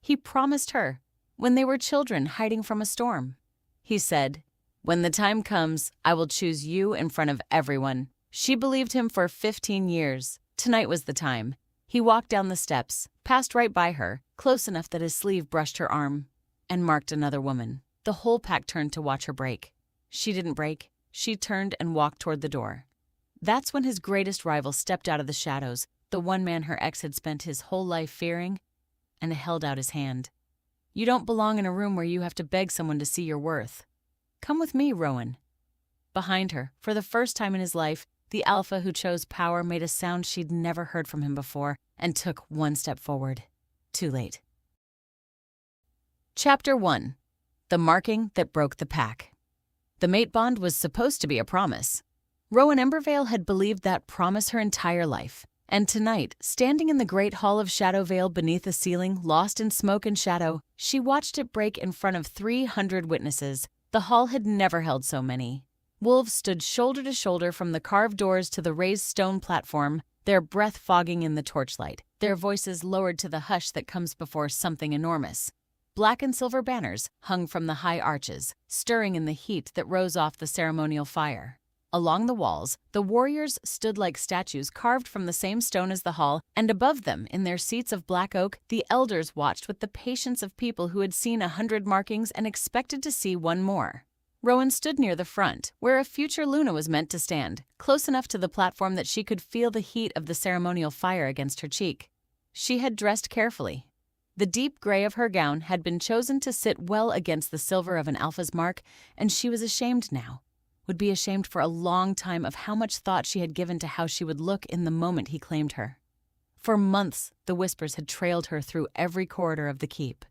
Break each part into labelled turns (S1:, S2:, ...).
S1: He promised her, when they were children hiding from a storm. He said, "When the time comes, I will choose you in front of everyone." She believed him for 15 years. Tonight was the time. He walked down the steps, passed right by her, close enough that his sleeve brushed her arm, and marked another woman. The whole pack turned to watch her break. She didn't break. She turned and walked toward the door. That's when his greatest rival stepped out of the shadows, the one man her ex had spent his whole life fearing, and held out his hand. "You don't belong in a room where you have to beg someone to see your worth. Come with me, Rowan." Behind her, for the first time in his life, the alpha who chose power made a sound she'd never heard from him before and took one step forward. Too late. Chapter 1. The Marking That Broke the Pack. The mate bond was supposed to be a promise. Rowan Embervale had believed that promise her entire life. And tonight, standing in the great hall of Shadowvale beneath a ceiling lost in smoke and shadow, she watched it break in front of 300 witnesses. The hall had never held so many. Wolves stood shoulder to shoulder from the carved doors to the raised stone platform, their breath fogging in the torchlight, their voices lowered to the hush that comes before something enormous. Black and silver banners hung from the high arches, stirring in the heat that rose off the ceremonial fire. Along the walls, the warriors stood like statues carved from the same stone as the hall, and above them, in their seats of black oak, the elders watched with the patience of people who had seen 100 markings and expected to see one more. Rowan stood near the front, where a future Luna was meant to stand, close enough to the platform that she could feel the heat of the ceremonial fire against her cheek. She had dressed carefully. The deep gray of her gown had been chosen to sit well against the silver of an alpha's mark, and she was ashamed now. Would be ashamed for a long time of how much thought she had given to how she would look in the moment he claimed her. For months, the whispers had trailed her through every corridor of the keep.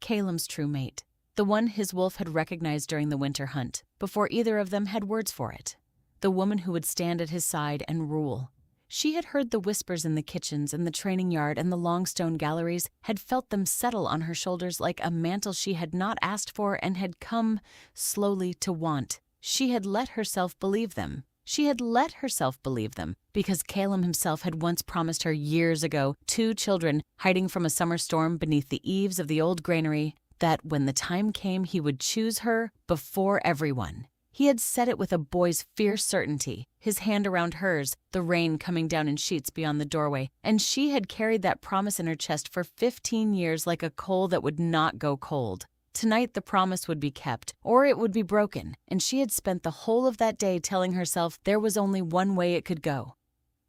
S1: Caelum's true mate, the one his wolf had recognized during the winter hunt, before either of them had words for it. The woman who would stand at his side and rule. She had heard the whispers in the kitchens and the training yard and the long stone galleries, had felt them settle on her shoulders like a mantle she had not asked for and had come slowly to want. She had let herself believe them. She had let herself believe them because Caelum himself had once promised her years ago, 2 children hiding from a summer storm beneath the eaves of the old granary, that when the time came he would choose her before everyone. He had said it with a boy's fierce certainty, his hand around hers, the rain coming down in sheets beyond the doorway, and she had carried that promise in her chest for 15 years like a coal that would not go cold. Tonight the promise would be kept, or it would be broken, and she had spent the whole of that day telling herself there was only one way it could go.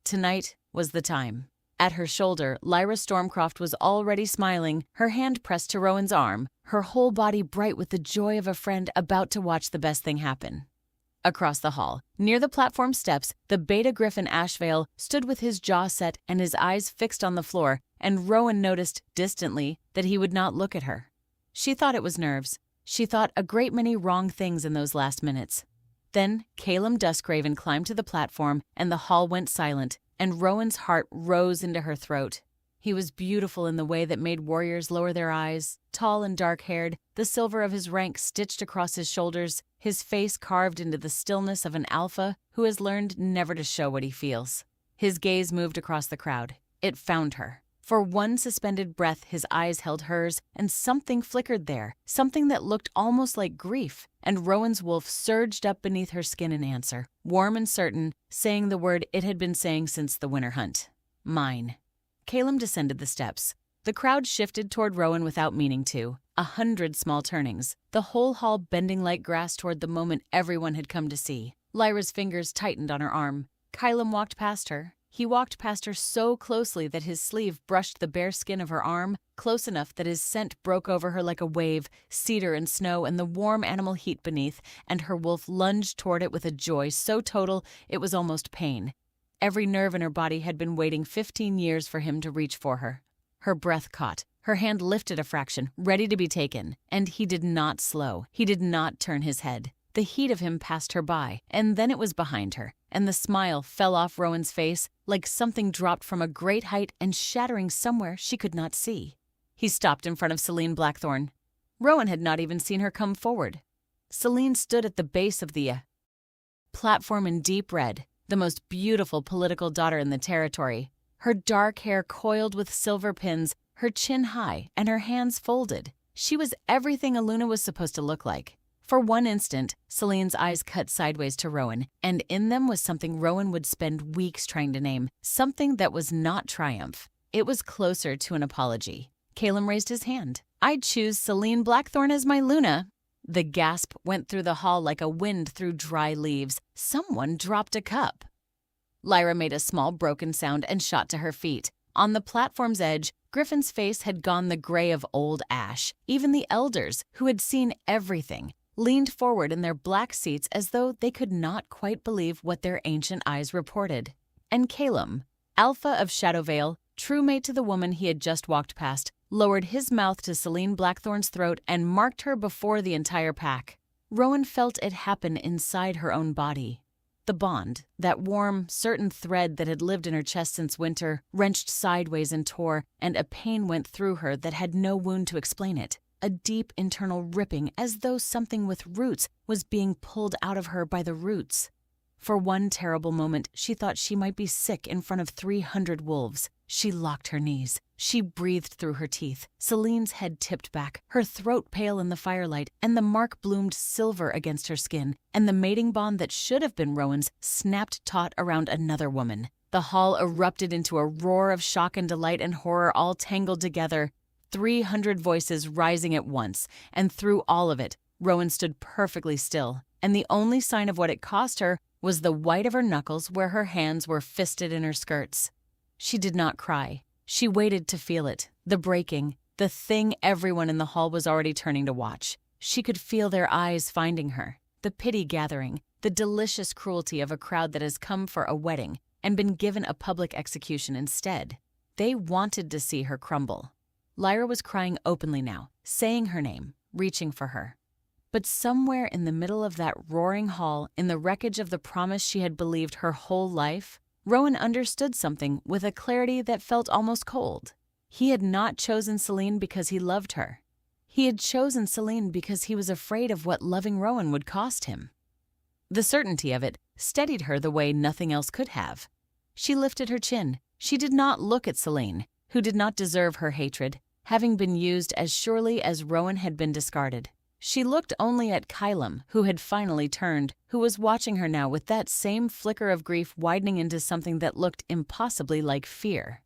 S1: Tonight was the time. At her shoulder, Lyra Stormcroft was already smiling, her hand pressed to Rowan's arm, her whole body bright with the joy of a friend about to watch the best thing happen. Across the hall, near the platform steps, the beta griffin Ashvale stood with his jaw set and his eyes fixed on the floor, and Rowan noticed, distantly, that he would not look at her. She thought it was nerves. She thought a great many wrong things in those last minutes. Then Caelum Duskraven climbed to the platform, and the hall went silent, and Rowan's heart rose into her throat. He was beautiful in the way that made warriors lower their eyes, tall and dark-haired, the silver of his rank stitched across his shoulders, his face carved into the stillness of an alpha who has learned never to show what he feels. His gaze moved across the crowd. It found her. For one suspended breath, his eyes held hers, and something flickered there, something that looked almost like grief, and Rowan's wolf surged up beneath her skin in answer, warm and certain, saying the word it had been saying since the winter hunt. Mine. Caelum descended the steps. The crowd shifted toward Rowan without meaning to, 100 small turnings, the whole hall bending like grass toward the moment everyone had come to see. Lyra's fingers tightened on her arm. Caelum walked past her. He walked past her so closely that his sleeve brushed the bare skin of her arm, close enough that his scent broke over her like a wave, cedar and snow and the warm animal heat beneath, and her wolf lunged toward it with a joy so total it was almost pain. Every nerve in her body had been waiting 15 years for him to reach for her. Her breath caught. Her hand lifted a fraction, ready to be taken, and he did not slow. He did not turn his head. The heat of him passed her by, and then it was behind her, and the smile fell off Rowan's face like something dropped from a great height and shattering somewhere she could not see. He stopped in front of Selene Blackthorn. Rowan had not even seen her come forward. Selene stood at the base of the platform in deep red, the most beautiful political daughter in the territory. Her dark hair coiled with silver pins, her chin high and her hands folded. She was everything a Luna was supposed to look like. For one instant, Celine's eyes cut sideways to Rowan, and in them was something Rowan would spend weeks trying to name, something that was not triumph. It was closer to an apology. Caelum raised his hand. "I'd choose Celine Blackthorne as my Luna." The gasp went through the hall like a wind through dry leaves. Someone dropped a cup. Lyra made a small broken sound and shot to her feet. On the platform's edge, Griffin's face had gone the gray of old ash. Even the elders, who had seen everything, leaned forward in their black seats as though they could not quite believe what their ancient eyes reported. And Caelum, alpha of Shadowvale, true mate to the woman he had just walked past, lowered his mouth to Celine Blackthorne's throat and marked her before the entire pack. Rowan felt it happen inside her own body. The bond, that warm, certain thread that had lived in her chest since winter, wrenched sideways and tore, and a pain went through her that had no wound to explain it. A deep internal ripping, as though something with roots was being pulled out of her by the roots. For one terrible moment, she thought she might be sick in front of 300 wolves. She locked her knees. She breathed through her teeth. Celine's head tipped back, her throat pale in the firelight, and the mark bloomed silver against her skin, and the mating bond that should have been Rowan's snapped taut around another woman. The hall erupted into a roar of shock and delight and horror all tangled together. 300 voices rising at once, and through all of it, Rowan stood perfectly still, and the only sign of what it cost her was the white of her knuckles where her hands were fisted in her skirts. She did not cry. She waited to feel it, the breaking, the thing everyone in the hall was already turning to watch. She could feel their eyes finding her, the pity gathering, the delicious cruelty of a crowd that has come for a wedding and been given a public execution instead. They wanted to see her crumble. Lyra was crying openly now, saying her name, reaching for her. But somewhere in the middle of that roaring hall, in the wreckage of the promise she had believed her whole life, Rowan understood something with a clarity that felt almost cold. He had not chosen Celine because he loved her. He had chosen Celine because he was afraid of what loving Rowan would cost him. The certainty of it steadied her the way nothing else could have. She lifted her chin. She did not look at Celine, who did not deserve her hatred, having been used as surely as Rowan had been discarded. She looked only at Caelum, who had finally turned, who was watching her now with that same flicker of grief widening into something that looked impossibly like fear.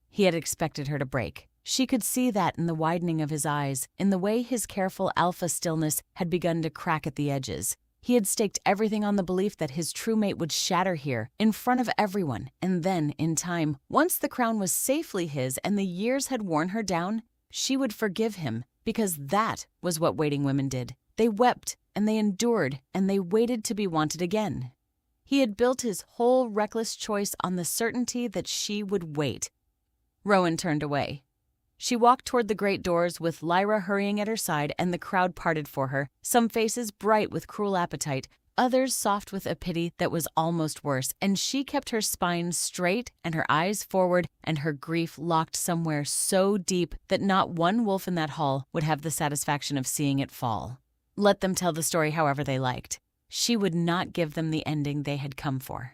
S1: He had expected her to break. She could see that in the widening of his eyes, in the way his careful alpha stillness had begun to crack at the edges. He had staked everything on the belief that his true mate would shatter here, in front of everyone, and then, in time, once the crown was safely his and the years had worn her down, she would forgive him, because that was what waiting women did. They wept, and they endured, and they waited to be wanted again. He had built his whole reckless choice on the certainty that she would wait. Rowan turned away. She walked toward the great doors with Lyra hurrying at her side, and the crowd parted for her, some faces bright with cruel appetite, others soft with a pity that was almost worse, and she kept her spine straight and her eyes forward and her grief locked somewhere so deep that not one wolf in that hall would have the satisfaction of seeing it fall. Let them tell the story however they liked. She would not give them the ending they had come for.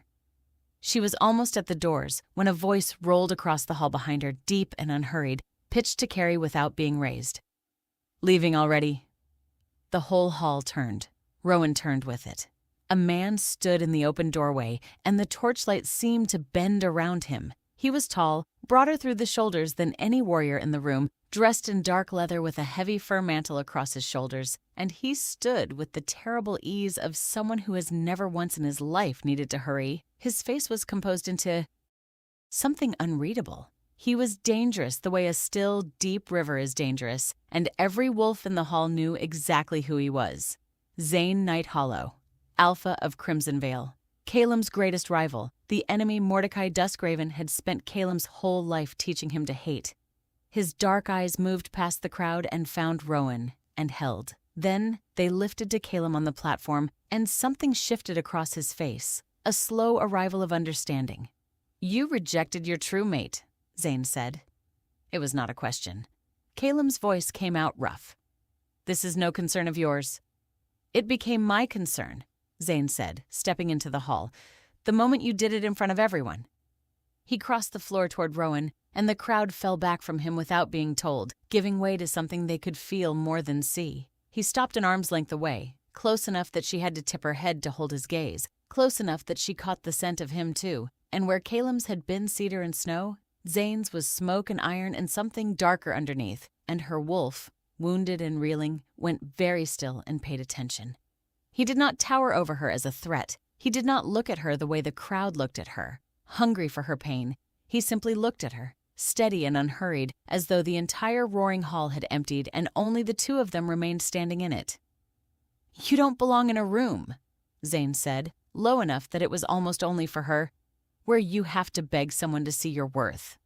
S1: She was almost at the doors when a voice rolled across the hall behind her, deep and unhurried, pitched to carry without being raised. "Leaving already?" The whole hall turned. Rowan turned with it. A man stood in the open doorway, and the torchlight seemed to bend around him. He was tall, broader through the shoulders than any warrior in the room, dressed in dark leather with a heavy fur mantle across his shoulders, and he stood with the terrible ease of someone who has never once in his life needed to hurry. His face was composed into something unreadable. He was dangerous the way a still, deep river is dangerous, and every wolf in the hall knew exactly who he was. Zane Night Hollow, alpha of Crimson Vale. Caelum's greatest rival, the enemy Mordecai Duskraven had spent Caelum's whole life teaching him to hate. His dark eyes moved past the crowd and found Rowan, and held. Then they lifted to Caelum on the platform, and something shifted across his face, a slow arrival of understanding. "You rejected your true mate," Zane said. It was not a question. Caelum's voice came out rough. "This is no concern of yours." "It became my concern," Zane said, stepping into the hall, "the moment you did it in front of everyone." He crossed the floor toward Rowan, and the crowd fell back from him without being told, giving way to something they could feel more than see. He stopped an arm's length away, close enough that she had to tip her head to hold his gaze, close enough that she caught the scent of him too, and where Caelum's had been cedar and snow, Zane's was smoke and iron and something darker underneath, and her wolf, wounded and reeling, went very still and paid attention. He did not tower over her as a threat. He did not look at her the way the crowd looked at her, hungry for her pain. He simply looked at her, steady and unhurried, as though the entire roaring hall had emptied and only the two of them remained standing in it. "You don't belong in a room," Zane said, low enough that it was almost only for her, "where you have to beg someone to see your worth."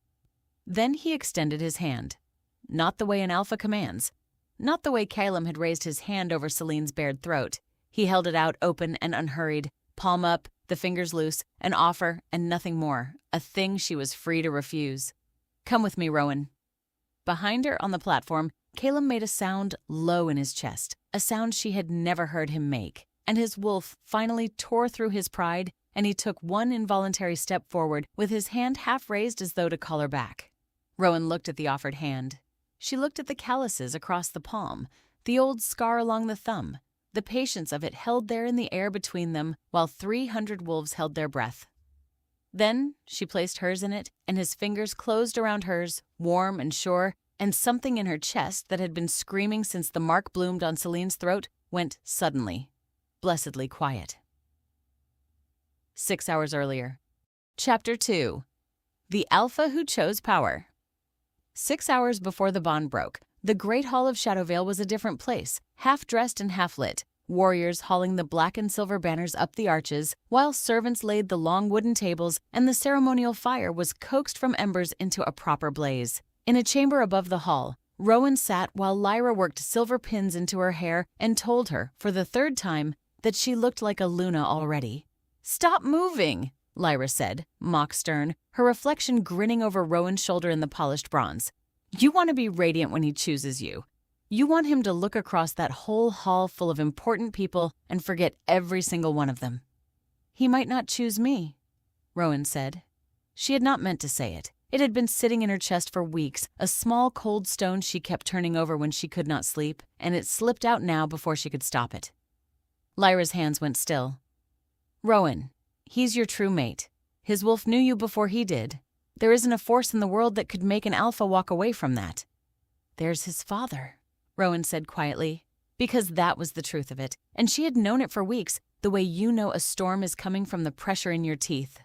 S1: Then he extended his hand. Not the way an alpha commands. Not the way Caelum had raised his hand over Celine's bared throat. He held it out open and unhurried, palm up, the fingers loose, an offer and nothing more, a thing she was free to refuse. "Come with me, Rowan." Behind her on the platform, Caelum made a sound low in his chest, a sound she had never heard him make, and his wolf finally tore through his pride, and he took one involuntary step forward with his hand half raised as though to call her back. Rowan looked at the offered hand. She looked at the calluses across the palm, the old scar along the thumb, the patience of it held there in the air between them while 300 wolves held their breath. Then she placed hers in it, and his fingers closed around hers, warm and sure, and something in her chest that had been screaming since the mark bloomed on Celine's throat went suddenly, blessedly quiet. 6 hours earlier. Chapter 2. The Alpha Who Chose Power. 6 hours before the bond broke, the Great Hall of Shadowvale was a different place, half-dressed and half-lit, warriors hauling the black and silver banners up the arches, while servants laid the long wooden tables and the ceremonial fire was coaxed from embers into a proper blaze. In a chamber above the hall, Rowan sat while Lyra worked silver pins into her hair and told her, for the third time, that she looked like a Luna already. "Stop moving," Lyra said, mock stern, her reflection grinning over Rowan's shoulder in the polished bronze. "You want to be radiant when he chooses you. You want him to look across that whole hall full of important people and forget every single one of them." "He might not choose me," Rowan said. She had not meant to say it. It had been sitting in her chest for weeks, a small cold stone she kept turning over when she could not sleep, and it slipped out now before she could stop it. Lyra's hands went still. "Rowan, he's your true mate. His wolf knew you before he did. There isn't a force in the world that could make an alpha walk away from that." "There's his father," Rowan said quietly, because that was the truth of it, and she had known it for weeks, the way you know a storm is coming from the pressure in your teeth.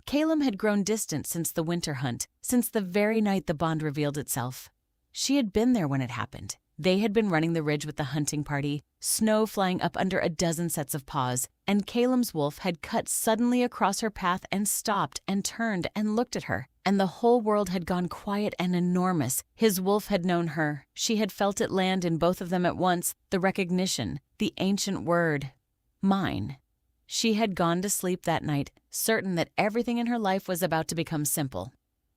S1: Caelum had grown distant since the winter hunt, since the very night the bond revealed itself. She had been there when it happened. They had been running the ridge with the hunting party, snow flying up under a dozen sets of paws, and Caelum's wolf had cut suddenly across her path and stopped and turned and looked at her, and the whole world had gone quiet and enormous. His wolf had known her. She had felt it land in both of them at once, the recognition, the ancient word, mine. She had gone to sleep that night, certain that everything in her life was about to become simple.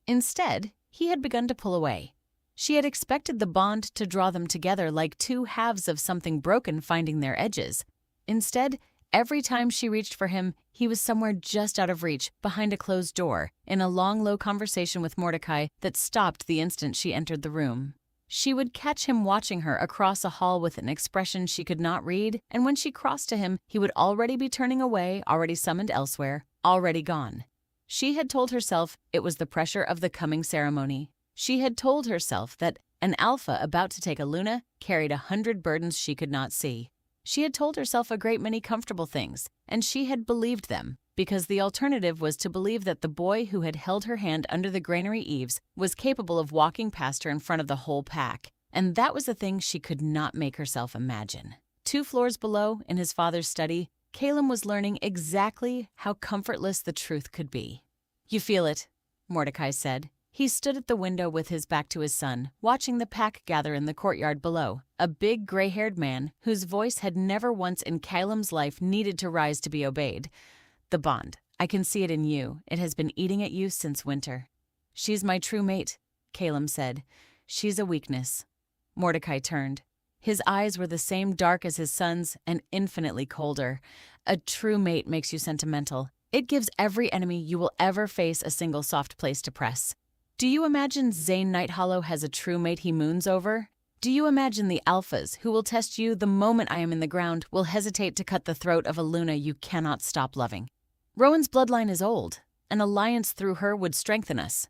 S1: Instead, he had begun to pull away. She had expected the bond to draw them together like two halves of something broken finding their edges. Instead, every time she reached for him, he was somewhere just out of reach, behind a closed door, in a long, low conversation with Mordecai that stopped the instant she entered the room. She would catch him watching her across a hall with an expression she could not read, and when she crossed to him, he would already be turning away, already summoned elsewhere, already gone. She had told herself it was the pressure of the coming ceremony. She had told herself that an alpha about to take a Luna carried 100 burdens she could not see. She had told herself a great many comfortable things, and she had believed them, because the alternative was to believe that the boy who had held her hand under the granary eaves was capable of walking past her in front of the whole pack, and that was a thing she could not make herself imagine. 2 floors below, in his father's study, Caelum was learning exactly how comfortless the truth could be. "You feel it," Mordecai said. He stood at the window with his back to his son, watching the pack gather in the courtyard below, a big gray-haired man whose voice had never once in Caelum's life needed to rise to be obeyed. "The bond. I can see it in you. It has been eating at you since winter." "She's my true mate," Caelum said. "She's a weakness." Mordecai turned. His eyes were the same dark as his son's and infinitely colder. "A true mate makes you sentimental. It gives every enemy you will ever face a single soft place to press. Do you imagine Zane Nighthollow has a true mate he moons over? Do you imagine the alphas who will test you the moment I am in the ground will hesitate to cut the throat of a Luna you cannot stop loving? Rowan's bloodline is old. An alliance through her would strengthen us.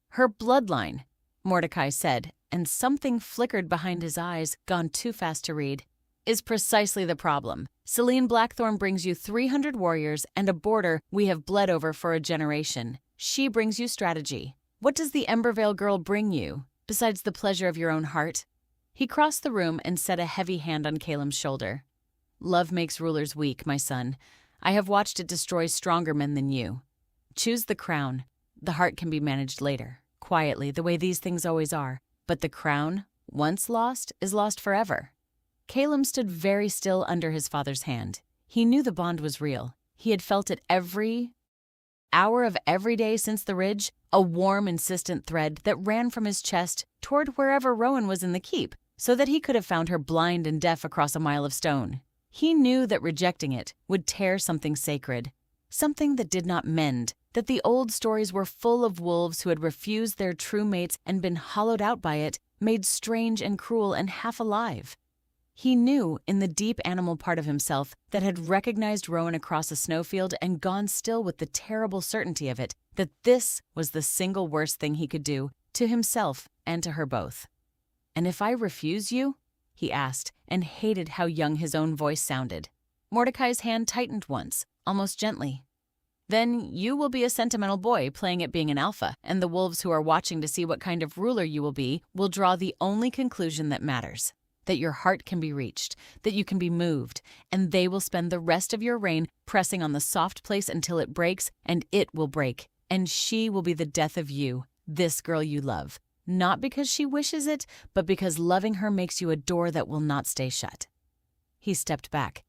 S1: Her bloodline, Mordecai said, and something flickered behind his eyes, gone too fast to read, is precisely the problem. Celine Blackthorn brings you 300 warriors and a border we have bled over for a generation. She brings you strategy. What does the Embervale girl bring you, besides the pleasure of your own heart? He crossed the room and set a heavy hand on Caelum's shoulder. Love makes rulers weak, my son. I have watched it destroy stronger men than you. Choose the crown. The heart can be managed later, quietly, the way these things always are. But the crown, once lost, is lost forever. Caelum stood very still under his father's hand. He knew the bond was real. He had felt it every hour of every day since the ridge, a warm, insistent thread that ran from his chest toward wherever Rowan was in the keep, so that he could have found her blind and deaf across a mile of stone. He knew that rejecting it would tear something sacred, something that did not mend, that the old stories were full of wolves who had refused their true mates and been hollowed out by it, made strange and cruel and half alive. He knew, in the deep animal part of himself that had recognized Rowan across a snowfield and gone still with the terrible certainty of it, that this was the single worst thing he could do, to himself and to her both. "And if I refuse you?" he asked, and hated how young his own voice sounded. Mordecai's hand tightened once, almost gently. "Then you will be a sentimental boy playing at being an alpha, and the wolves who are watching to see what kind of ruler you will be will draw the only conclusion that matters. That your heart can be reached, that you can be moved, and they will spend the rest of your reign pressing on the soft place until it breaks, and it will break, and she will be the death of you, this girl you love, not because she wishes it, but because loving her makes you a door that will not stay shut." He stepped back.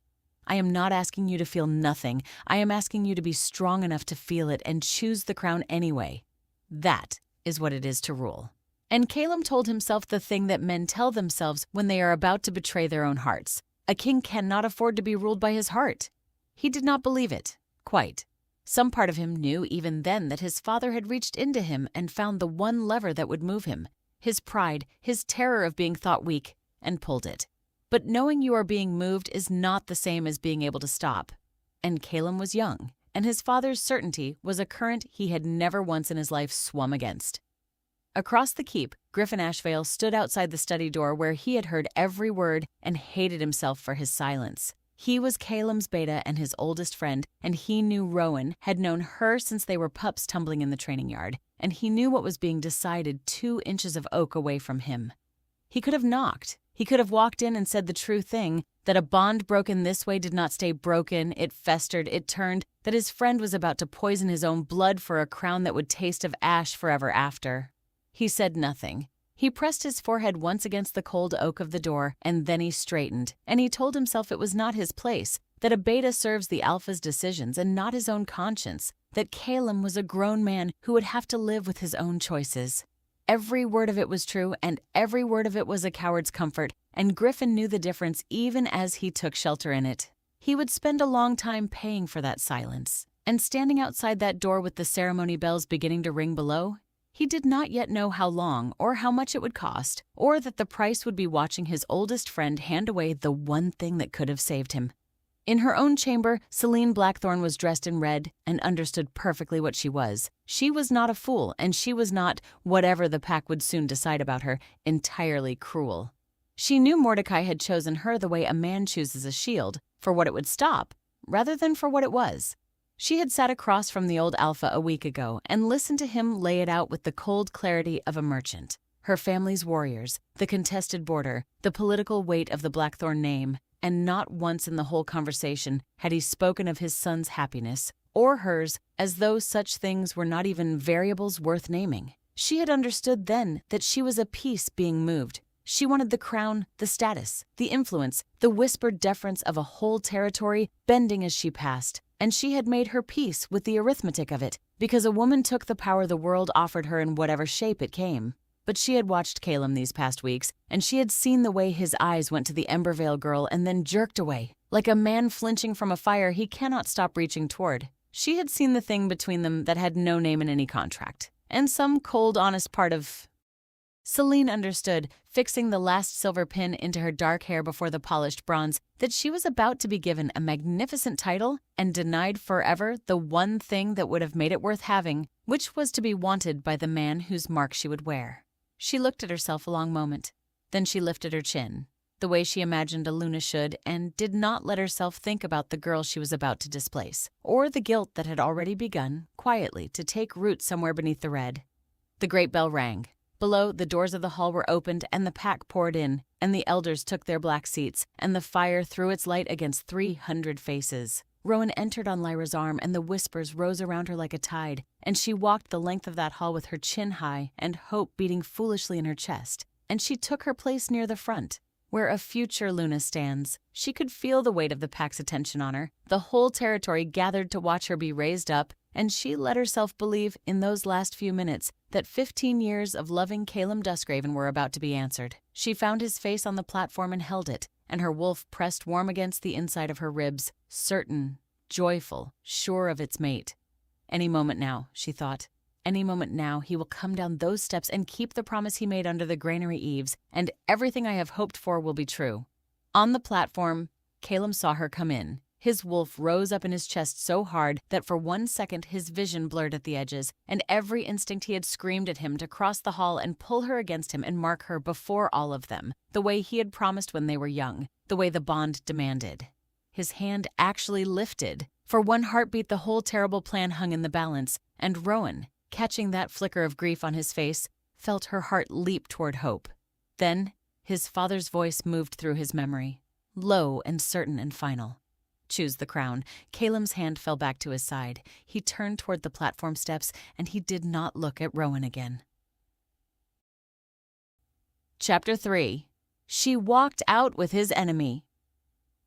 S1: "I am not asking you to feel nothing. I am asking you to be strong enough to feel it and choose the crown anyway. That is what it is to rule." And Caelum told himself the thing that men tell themselves when they are about to betray their own hearts. A king cannot afford to be ruled by his heart. He did not believe it, quite. Some part of him knew even then that his father had reached into him and found the one lever that would move him, his pride, his terror of being thought weak, and pulled it. But knowing you are being moved is not the same as being able to stop. And Caelum was young, and his father's certainty was a current he had never once in his life swum against. Across the keep, Griffin Ashvale stood outside the study door where he had heard every word and hated himself for his silence. He was Caelum's beta and his oldest friend, and he knew Rowan had known her since they were pups tumbling in the training yard, and he knew what was being decided 2 inches of oak away from him. He could have knocked. He could have walked in and said the true thing, that a bond broken this way did not stay broken, it festered, it turned, that his friend was about to poison his own blood for a crown that would taste of ash forever after. He said nothing. He pressed his forehead once against the cold oak of the door, and then he straightened, and he told himself it was not his place, that a beta serves the alpha's decisions and not his own conscience, that Caelum was a grown man who would have to live with his own choices. Every word of it was true, and every word of it was a coward's comfort, and Griffin knew the difference even as he took shelter in it. He would spend a long time paying for that silence, and standing outside that door with the ceremony bells beginning to ring below, he did not yet know how long or how much it would cost, or that the price would be watching his oldest friend hand away the one thing that could have saved him. In her own chamber, Celine Blackthorn was dressed in red and understood perfectly what she was. She was not a fool, and she was not, whatever the pack would soon decide about her, entirely cruel. She knew Mordecai had chosen her the way a man chooses a shield, for what it would stop, rather than for what it was. She had sat across from the old alpha a week ago and listened to him lay it out with the cold clarity of a merchant. Her family's warriors, the contested border, the political weight of the Blackthorn name, and not once in the whole conversation had he spoken of his son's happiness, or hers, as though such things were not even variables worth naming. She had understood then that she was a piece being moved. She wanted the crown, the status, the influence, the whispered deference of a whole territory bending as she passed, and she had made her peace with the arithmetic of it, because a woman took the power the world offered her in whatever shape it came. But she had watched Caelum these past weeks, and she had seen the way his eyes went to the Embervale girl and then jerked away. Like a man flinching from a fire he cannot stop reaching toward. She had seen the thing between them that had no name in any contract, and some cold, honest part of... Celine understood, fixing the last silver pin into her dark hair before the polished bronze, that she was about to be given a magnificent title and denied forever the one thing that would have made it worth having, which was to be wanted by the man whose mark she would wear. She looked at herself a long moment. Then she lifted her chin, the way she imagined a Luna should, and did not let herself think about the girl she was about to displace, or the guilt that had already begun, quietly, to take root somewhere beneath the red. The great bell rang. Below, the doors of the hall were opened, and the pack poured in, and the elders took their black seats, and the fire threw its light against 300 faces. Rowan entered on Lyra's arm, and the whispers rose around her like a tide, and she walked the length of that hall with her chin high and hope beating foolishly in her chest, and she took her place near the front, where a future Luna stands. She could feel the weight of the pack's attention on her. The whole territory gathered to watch her be raised up, and she let herself believe, in those last few minutes, that 15 years of loving Caelum Duskraven were about to be answered. She found his face on the platform and held it, and her wolf pressed warm against the inside of her ribs, certain, joyful, sure of its mate. Any moment now, she thought. Any moment now he will come down those steps and keep the promise he made under the granary eaves, and everything I have hoped for will be true. On the platform, Caelum saw her come in. His wolf rose up in his chest so hard that for 1 second his vision blurred at the edges, and every instinct he had screamed at him to cross the hall and pull her against him and mark her before all of them, the way he had promised when they were young, the way the bond demanded. His hand actually lifted. For one heartbeat the whole terrible plan hung in the balance, and Rowan, catching that flicker of grief on his face, felt her heart leap toward hope. Then his father's voice moved through his memory, low and certain and final. Choose the crown. Caelum's hand fell back to his side. He turned toward the platform steps, and he did not look at Rowan again. Chapter 3. She walked out with his enemy.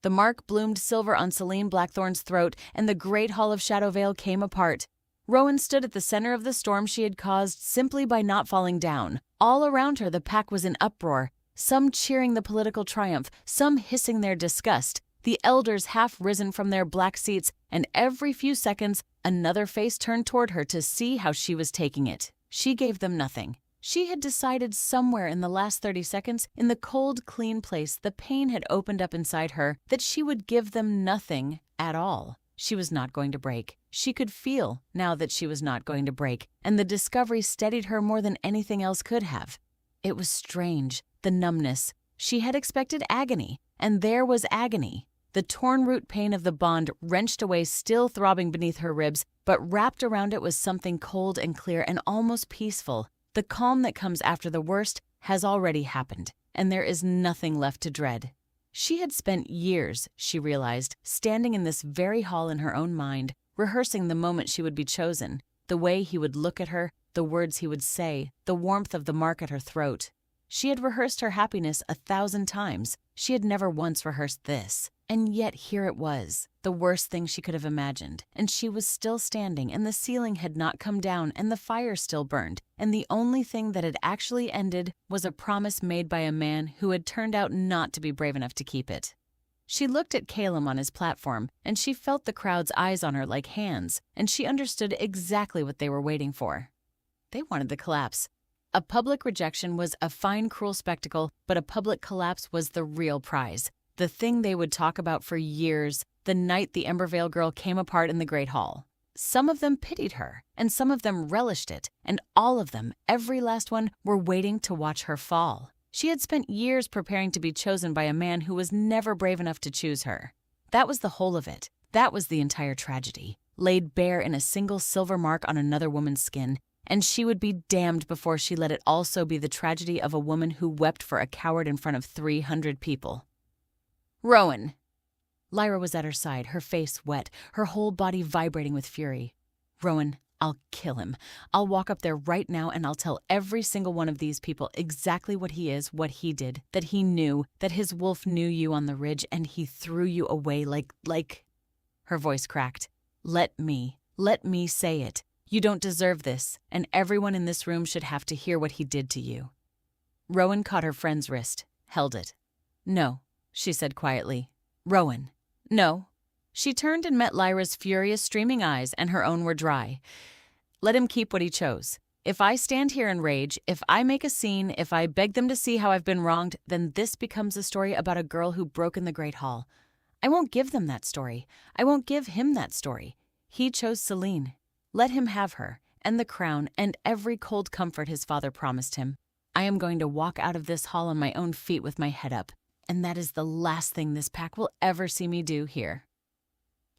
S1: The mark bloomed silver on Celine Blackthorn's throat, and the great hall of Shadowvale came apart. Rowan stood at the center of the storm she had caused simply by not falling down. All around her the pack was in uproar, some cheering the political triumph, some hissing their disgust. The elders half risen from their black seats, and every few seconds another face turned toward her to see how she was taking it. She gave them nothing. She had decided somewhere in the last 30 seconds, in the cold, clean place the pain had opened up inside her, that she would give them nothing at all. She was not going to break. She could feel now that she was not going to break, and the discovery steadied her more than anything else could have. It was strange, the numbness. She had expected agony, and there was agony. The torn root pain of the bond wrenched away, still throbbing beneath her ribs, but wrapped around it was something cold and clear and almost peaceful. The calm that comes after the worst has already happened, and there is nothing left to dread. She had spent years, she realized, standing in this very hall in her own mind, rehearsing the moment she would be chosen, the way he would look at her, the words he would say, the warmth of the mark at her throat. She had rehearsed her happiness 1,000 times. She had never once rehearsed this. And yet here it was, the worst thing she could have imagined, and she was still standing, and the ceiling had not come down, and the fire still burned, and the only thing that had actually ended was a promise made by a man who had turned out not to be brave enough to keep it. She looked at Caelum on his platform, and she felt the crowd's eyes on her like hands, and she understood exactly what they were waiting for. They wanted the collapse. A public rejection was a fine, cruel spectacle, but a public collapse was the real prize. The thing they would talk about for years, the night the Embervale girl came apart in the Great Hall. Some of them pitied her, and some of them relished it, and all of them, every last one, were waiting to watch her fall. She had spent years preparing to be chosen by a man who was never brave enough to choose her. That was the whole of it. That was the entire tragedy, laid bare in a single silver mark on another woman's skin, and she would be damned before she let it also be the tragedy of a woman who wept for a coward in front of 300 people. Rowan. Lyra was at her side, her face wet, her whole body vibrating with fury. Rowan, I'll kill him. I'll walk up there right now and I'll tell every single one of these people exactly what he is, what he did, that he knew, that his wolf knew you on the ridge and he threw you away like... Her voice cracked. Let me say it. You don't deserve this, and everyone in this room should have to hear what he did to you. Rowan caught her friend's wrist, held it. No, she said quietly. Rowan. No. She turned and met Lyra's furious, streaming eyes, and her own were dry. Let him keep what he chose. If I stand here in rage, if I make a scene, if I beg them to see how I've been wronged, then this becomes a story about a girl who broke in the Great Hall. I won't give them that story. I won't give him that story. He chose Celine. Let him have her, and the crown, and every cold comfort his father promised him. I am going to walk out of this hall on my own feet with my head up, and that is the last thing this pack will ever see me do here.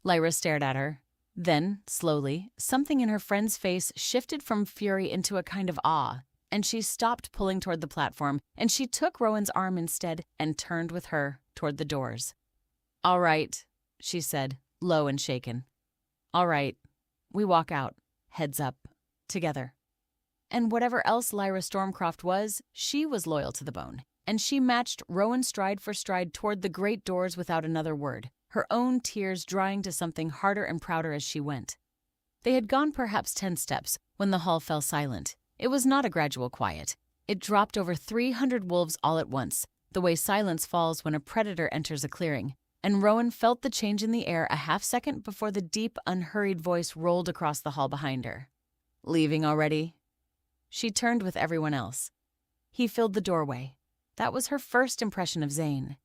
S1: Lyra stared at her. Then, slowly, something in her friend's face shifted from fury into a kind of awe, and she stopped pulling toward the platform, and she took Rowan's arm instead and turned with her toward the doors. "All right," she said, low and shaken. "All right." We walk out, heads up, together. And whatever else Lyra Stormcroft was, she was loyal to the bone, and she matched Rowan stride for stride toward the great doors without another word, her own tears drying to something harder and prouder as she went. They had gone perhaps 10 steps when the hall fell silent. It was not a gradual quiet. It dropped over 300 wolves all at once, the way silence falls when a predator enters a clearing, and Rowan felt the change in the air a half-second before the deep, unhurried voice rolled across the hall behind her. "Leaving already?" She turned with everyone else. He filled the doorway. That was her first impression of Zane.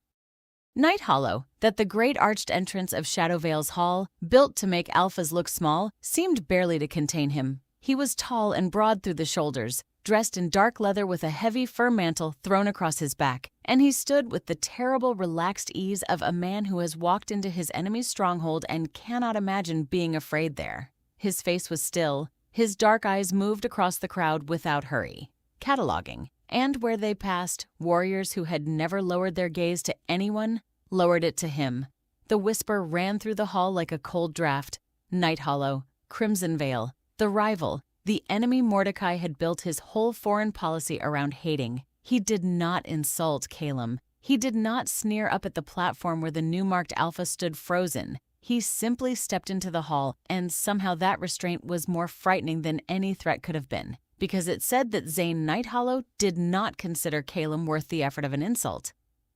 S1: Night Hollow, that the great arched entrance of Shadowvale's hall, built to make alphas look small, seemed barely to contain him. He was tall and broad through the shoulders, dressed in dark leather with a heavy fur mantle thrown across his back, and he stood with the terrible, relaxed ease of a man who has walked into his enemy's stronghold and cannot imagine being afraid there. His face was still. His dark eyes moved across the crowd without hurry, cataloging, and where they passed, warriors who had never lowered their gaze to anyone lowered it to him. The whisper ran through the hall like a cold draft. Night Hollow, Crimson Veil, the rival, the enemy Mordecai had built his whole foreign policy around hating. He did not insult Caelum. He did not sneer up at the platform where the new marked alpha stood frozen. He simply stepped into the hall, and somehow that restraint was more frightening than any threat could have been, because it said that Zane Nighthollow did not consider Caelum worth the effort of an insult.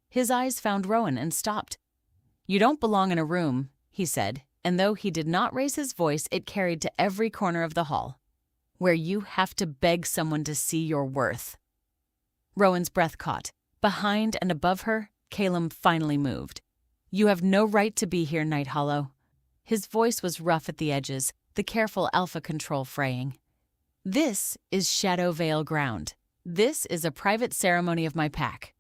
S1: His eyes found Rowan and stopped. "You don't belong in a room," he said, and though he did not raise his voice, it carried to every corner of the hall, "where you have to beg someone to see your worth." Rowan's breath caught. Behind and above her, Caelum finally moved. "You have no right to be here, Night Hollow." His voice was rough at the edges, the careful alpha control fraying. "This is Shadow Vale ground. This is a private ceremony of my pack."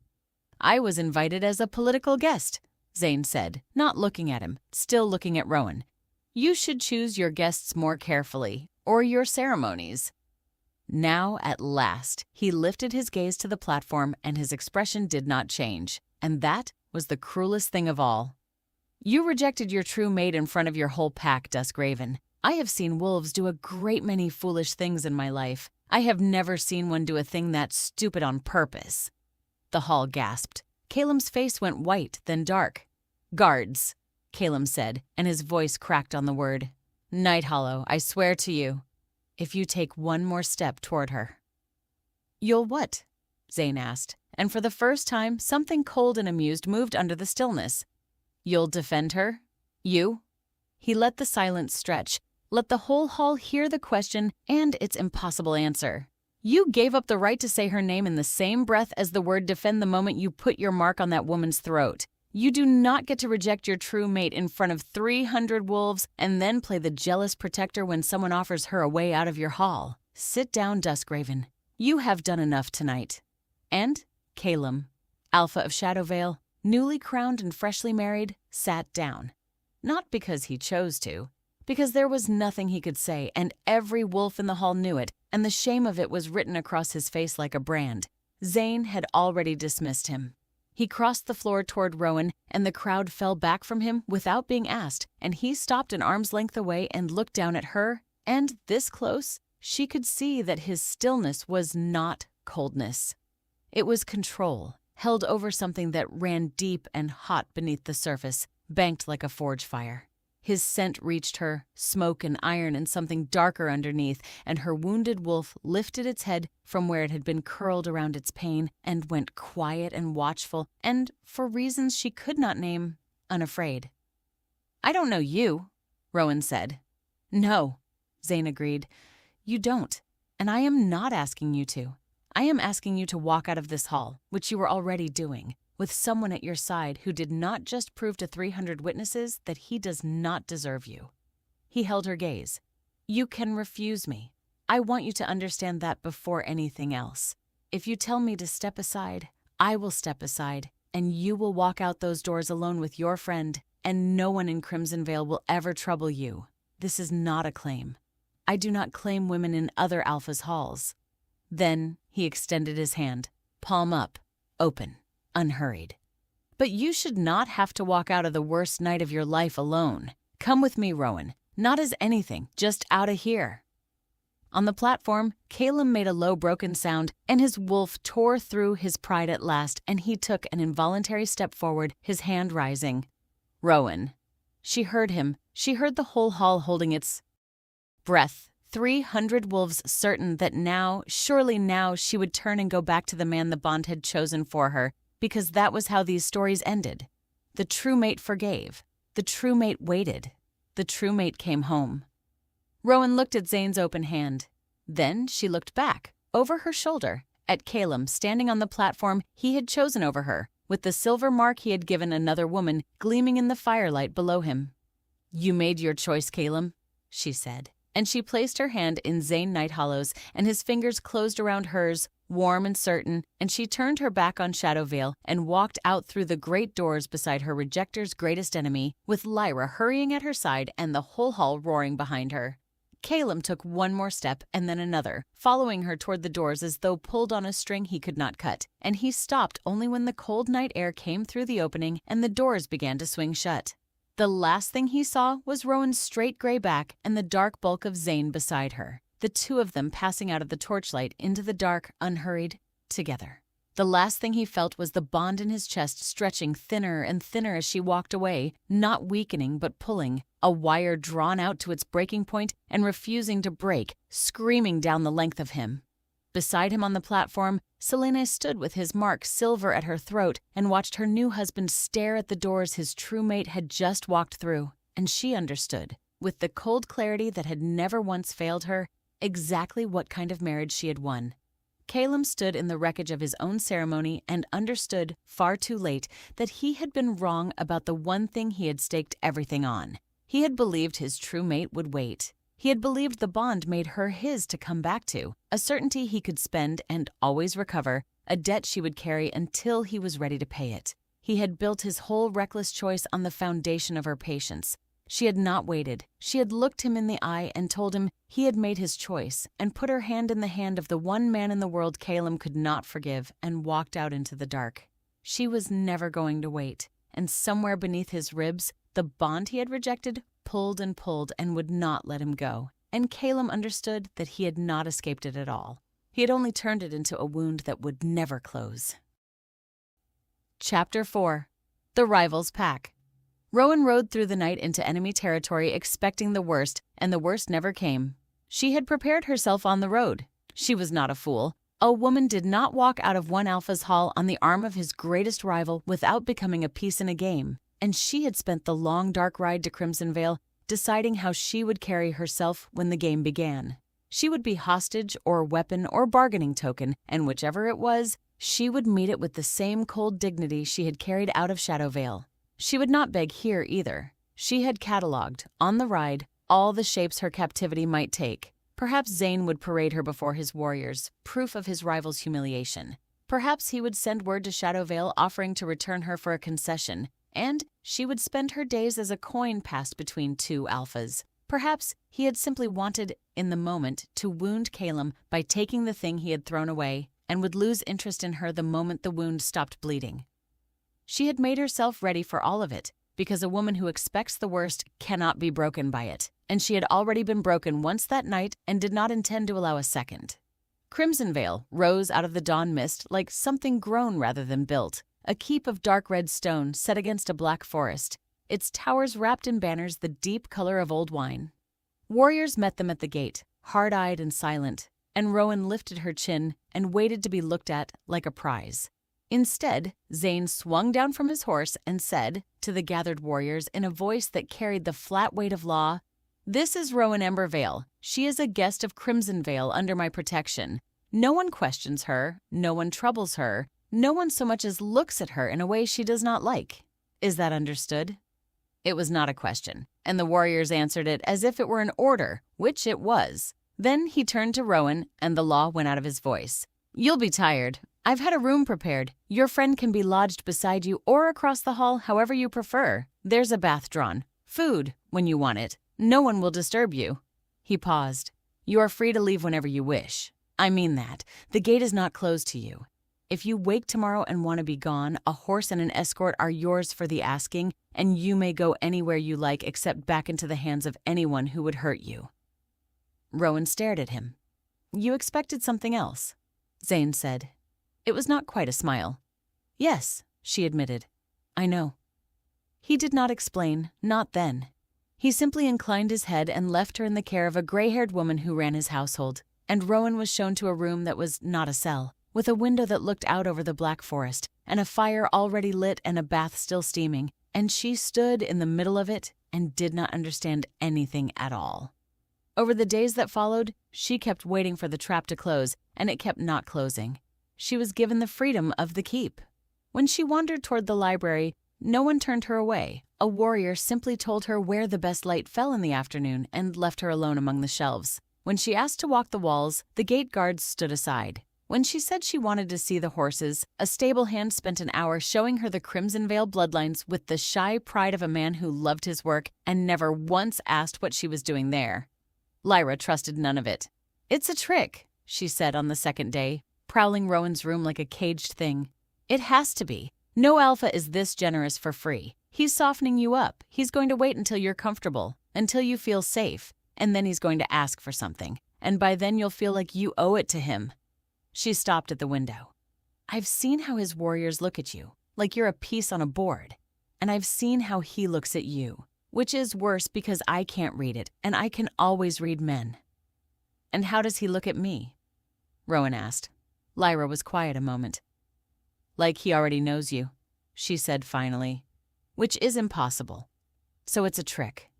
S1: "I was invited as a political guest," Zane said, not looking at him, still looking at Rowan. "You should choose your guests more carefully, or your ceremonies." Now, at last, he lifted his gaze to the platform, and his expression did not change. And that was the cruelest thing of all. "You rejected your true mate in front of your whole pack, Duskraven. I have seen wolves do a great many foolish things in my life. I have never seen one do a thing that stupid on purpose." The hall gasped. Caelum's face went white, then dark. "Guards," Caelum said, and his voice cracked on the word. "Night Hollow, I swear to you, if you take one more step toward her." "You'll what?" Zane asked, and for the first time, something cold and amused moved under the stillness. "You'll defend her? You?" He let the silence stretch, let the whole hall hear the question and its impossible answer. "You gave up the right to say her name in the same breath as the word defend the moment you put your mark on that woman's throat. You do not get to reject your true mate in front of 300 wolves and then play the jealous protector when someone offers her a way out of your hall. Sit down, Duskraven. You have done enough tonight." And Caelum, Alpha of Shadowvale, newly crowned and freshly married, sat down. Not because he chose to, because there was nothing he could say, and every wolf in the hall knew it, and the shame of it was written across his face like a brand. Zane had already dismissed him. He crossed the floor toward Rowan, and the crowd fell back from him without being asked, and he stopped an arm's length away and looked down at her, and this close, she could see that his stillness was not coldness. It was control, held over something that ran deep and hot beneath the surface, banked like a forge fire. His scent reached her, smoke and iron and something darker underneath, and her wounded wolf lifted its head from where it had been curled around its pain and went quiet and watchful and, for reasons she could not name, unafraid. I don't know you, Rowan said. No, Zane agreed. You don't, and I am not asking you to. I am asking you to walk out of this hall, which you were already doing, with someone at your side who did not just prove to 300 witnesses that he does not deserve you. He held her gaze. You can refuse me. I want you to understand that before anything else. If you tell me to step aside, I will step aside, and you will walk out those doors alone with your friend, and no one in Crimson Vale will ever trouble you. This is not a claim. I do not claim women in other Alpha's halls. Then he extended his hand, palm up, open, unhurried. But you should not have to walk out of the worst night of your life alone. Come with me, Rowan. Not as anything, just out of here. On the platform, Caelum made a low broken sound, and his wolf tore through his pride at last, and he took an involuntary step forward, his hand rising. Rowan. She heard him. She heard the whole hall holding its breath. 300 wolves certain that now, surely now, she would turn and go back to the man the bond had chosen for her, because that was how these stories ended. The true mate forgave. The true mate waited. The true mate came home. Rowan looked at Zane's open hand. Then she looked back, over her shoulder, at Caelum standing on the platform he had chosen over her, with the silver mark he had given another woman gleaming in the firelight below him. You made your choice, Caelum, she said, and she placed her hand in Zane Nighthallow's, and his fingers closed around hers, warm and certain, and she turned her back on Shadow Vale and walked out through the great doors beside her rejector's greatest enemy, with Lyra hurrying at her side and the whole hall roaring behind her. Caelum took one more step and then another, following her toward the doors as though pulled on a string he could not cut, and he stopped only when the cold night air came through the opening and the doors began to swing shut. The last thing he saw was Rowan's straight gray back and the dark bulk of Zane beside her, the two of them passing out of the torchlight into the dark, unhurried, together. The last thing he felt was the bond in his chest stretching thinner and thinner as she walked away, not weakening but pulling, a wire drawn out to its breaking point and refusing to break, screaming down the length of him. Beside him on the platform, Selene stood with his mark silver at her throat and watched her new husband stare at the doors his true mate had just walked through, and she understood, with the cold clarity that had never once failed her, exactly what kind of marriage she had won. Caelum stood in the wreckage of his own ceremony and understood, far too late, that he had been wrong about the one thing he had staked everything on. He had believed his true mate would wait. He had believed the bond made her his to come back to, a certainty he could spend and always recover, a debt she would carry until he was ready to pay it. He had built his whole reckless choice on the foundation of her patience. She had not waited. She had looked him in the eye and told him he had made his choice, and put her hand in the hand of the one man in the world Caelum could not forgive, and walked out into the dark. She was never going to wait, and somewhere beneath his ribs, the bond he had rejected pulled and would not let him go, and Caelum understood that he had not escaped it at all. He had only turned it into a wound that would never close. Chapter 4. The Rivals Pack. Rowan rode through the night into enemy territory expecting the worst, and the worst never came. She had prepared herself on the road. She was not a fool. A woman did not walk out of one Alpha's hall on the arm of his greatest rival without becoming a piece in a game, and she had spent the long dark ride to Crimson Vale deciding how she would carry herself when the game began. She would be hostage or weapon or bargaining token, and whichever it was, she would meet it with the same cold dignity she had carried out of Shadow Vale. She would not beg here either. She had catalogued, on the ride, all the shapes her captivity might take. Perhaps Zane would parade her before his warriors, proof of his rival's humiliation. Perhaps he would send word to Shadow Vale offering to return her for a concession, and she would spend her days as a coin passed between two Alphas. Perhaps he had simply wanted, in the moment, to wound Caelum by taking the thing he had thrown away, and would lose interest in her the moment the wound stopped bleeding. She had made herself ready for all of it, because a woman who expects the worst cannot be broken by it, and she had already been broken once that night and did not intend to allow a second. Crimson Vale rose out of the dawn mist like something grown rather than built, a keep of dark red stone set against a black forest, its towers wrapped in banners the deep color of old wine. Warriors met them at the gate, hard-eyed and silent, and Rowan lifted her chin and waited to be looked at like a prize. Instead, Zane swung down from his horse and said to the gathered warriors in a voice that carried the flat weight of law, "This is Rowan Embervale. She is a guest of Crimsonvale under my protection. No one questions her, no one troubles her, no one so much as looks at her in a way she does not like. Is that understood?" It was not a question, and the warriors answered it as if it were an order, which it was. Then he turned to Rowan, and the law went out of his voice. "You'll be tired. I've had a room prepared. Your friend can be lodged beside you or across the hall, however you prefer. There's a bath drawn. Food, when you want it. No one will disturb you." He paused. "You are free to leave whenever you wish. I mean that. The gate is not closed to you. If you wake tomorrow and want to be gone, a horse and an escort are yours for the asking, and you may go anywhere you like except back into the hands of anyone who would hurt you." Rowan stared at him. "You expected something else," Zane said. It was not quite a smile. "Yes," she admitted. "I know." He did not explain, not then. He simply inclined his head and left her in the care of a gray-haired woman who ran his household, and Rowan was shown to a room that was not a cell, with a window that looked out over the Black Forest, and a fire already lit and a bath still steaming, and she stood in the middle of it and did not understand anything at all. Over the days that followed, she kept waiting for the trap to close, and it kept not closing. She was given the freedom of the keep. When she wandered toward the library, no one turned her away. A warrior simply told her where the best light fell in the afternoon and left her alone among the shelves. When she asked to walk the walls, the gate guards stood aside. When she said she wanted to see the horses, a stable hand spent an hour showing her the Crimsonvale bloodlines with the shy pride of a man who loved his work and never once asked what she was doing there. Lyra trusted none of it. "It's a trick," she said on the second day, prowling Rowan's room like a caged thing. "It has to be. No alpha is this generous for free. He's softening you up. He's going to wait until you're comfortable, until you feel safe, and then he's going to ask for something, and by then you'll feel like you owe it to him." She stopped at the window. "I've seen how his warriors look at you, like you're a piece on a board, and I've seen how he looks at you, which is worse because I can't read it, and I can always read men." "And how does he look at me?" Rowan asked. Lyra was quiet a moment. "Like he already knows you," she said finally, "which is impossible. So it's a trick."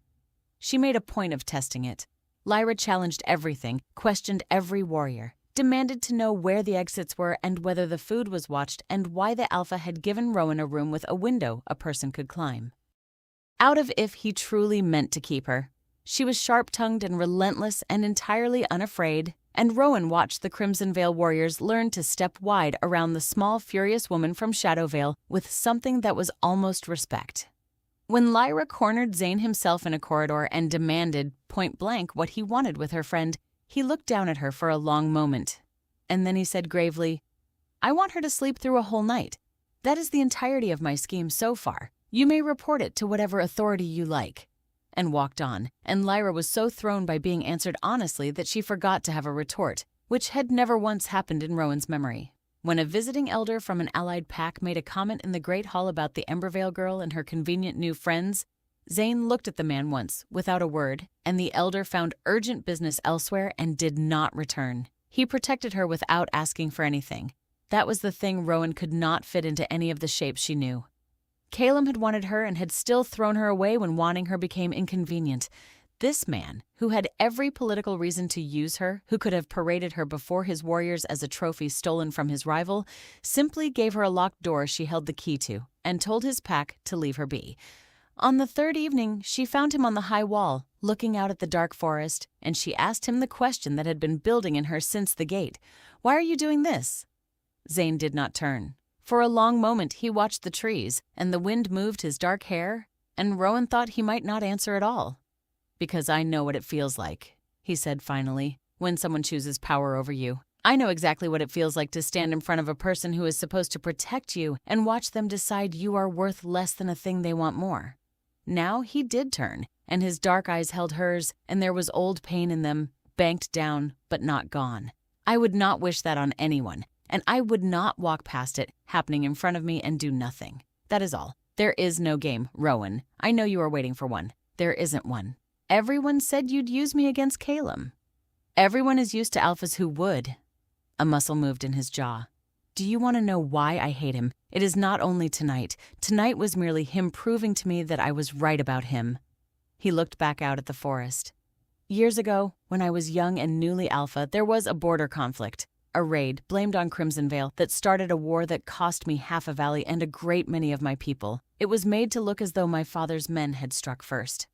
S1: She made a point of testing it. Lyra challenged everything, questioned every warrior, demanded to know where the exits were and whether the food was watched and why the Alpha had given Rowan a room with a window a person could climb. Out of if he truly meant to keep her. She was sharp-tongued and relentless and entirely unafraid, and Rowan watched the Crimsonvale warriors learn to step wide around the small, furious woman from Shadowvale with something that was almost respect. When Lyra cornered Zane himself in a corridor and demanded, point-blank, what he wanted with her friend, he looked down at her for a long moment. And then he said gravely, "I want her to sleep through a whole night. That is the entirety of my scheme so far. You may report it to whatever authority you like." And walked on, and Lyra was so thrown by being answered honestly that she forgot to have a retort, which had never once happened in Rowan's memory. When a visiting elder from an allied pack made a comment in the Great Hall about the Embervale girl and her convenient new friends, Zane looked at the man once, without a word, and the elder found urgent business elsewhere and did not return. He protected her without asking for anything. That was the thing Rowan could not fit into any of the shapes she knew. Caelum had wanted her and had still thrown her away when wanting her became inconvenient. This man, who had every political reason to use her, who could have paraded her before his warriors as a trophy stolen from his rival, simply gave her a locked door she held the key to and told his pack to leave her be. On the third evening, she found him on the high wall, looking out at the dark forest, and she asked him the question that had been building in her since the gate. "Why are you doing this?" Zane did not turn. For a long moment he watched the trees, and the wind moved his dark hair, and Rowan thought he might not answer at all. "Because I know what it feels like," he said finally, "when someone chooses power over you. I know exactly what it feels like to stand in front of a person who is supposed to protect you and watch them decide you are worth less than a thing they want more." Now he did turn, and his dark eyes held hers, and there was old pain in them, banked down, but not gone. "I would not wish that on anyone. And I would not walk past it, happening in front of me, and do nothing. That is all. There is no game, Rowan. I know you are waiting for one. There isn't one. Everyone said you'd use me against Caelum. Everyone is used to alphas who would." A muscle moved in his jaw. Do you want to know why I hate him? It is not only tonight. Tonight was merely him proving to me that I was right about him." He looked back out at the forest. "Years ago, when I was young and newly alpha, there was a border conflict. A raid, blamed on Crimson Vale, that started a war that cost me half a valley and a great many of my people. It was made to look as though my father's men had struck first.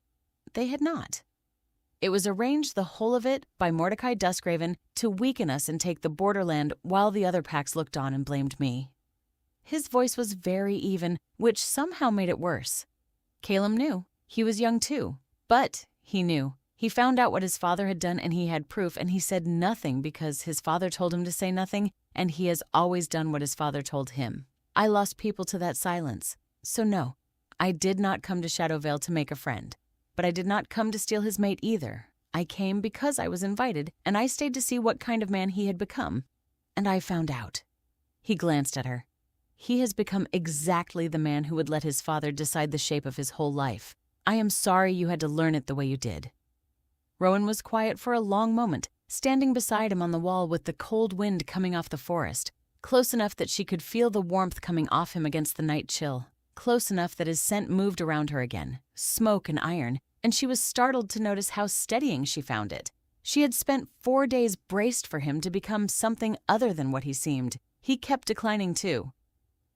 S1: They had not. It was arranged, the whole of it, by Mordecai Duskraven to weaken us and take the borderland while the other packs looked on and blamed me." His voice was very even, which somehow made it worse. Caelum knew. He was young too. But he knew. He found out what his father had done and he had proof, and he said nothing because his father told him to say nothing, and he has always done what his father told him. I lost people to that silence. So no, I did not come to Shadowvale to make a friend. But I did not come to steal his mate either. I came because I was invited, and I stayed to see what kind of man he had become. And I found out. He glanced at her. He has become exactly the man who would let his father decide the shape of his whole life. I am sorry you had to learn it the way you did." Rowan was quiet for a long moment, standing beside him on the wall with the cold wind coming off the forest, close enough that she could feel the warmth coming off him against the night chill, close enough that his scent moved around her again, smoke and iron, and she was startled to notice how steadying she found it. She had spent 4 days braced for him to become something other than what he seemed. He kept declining too.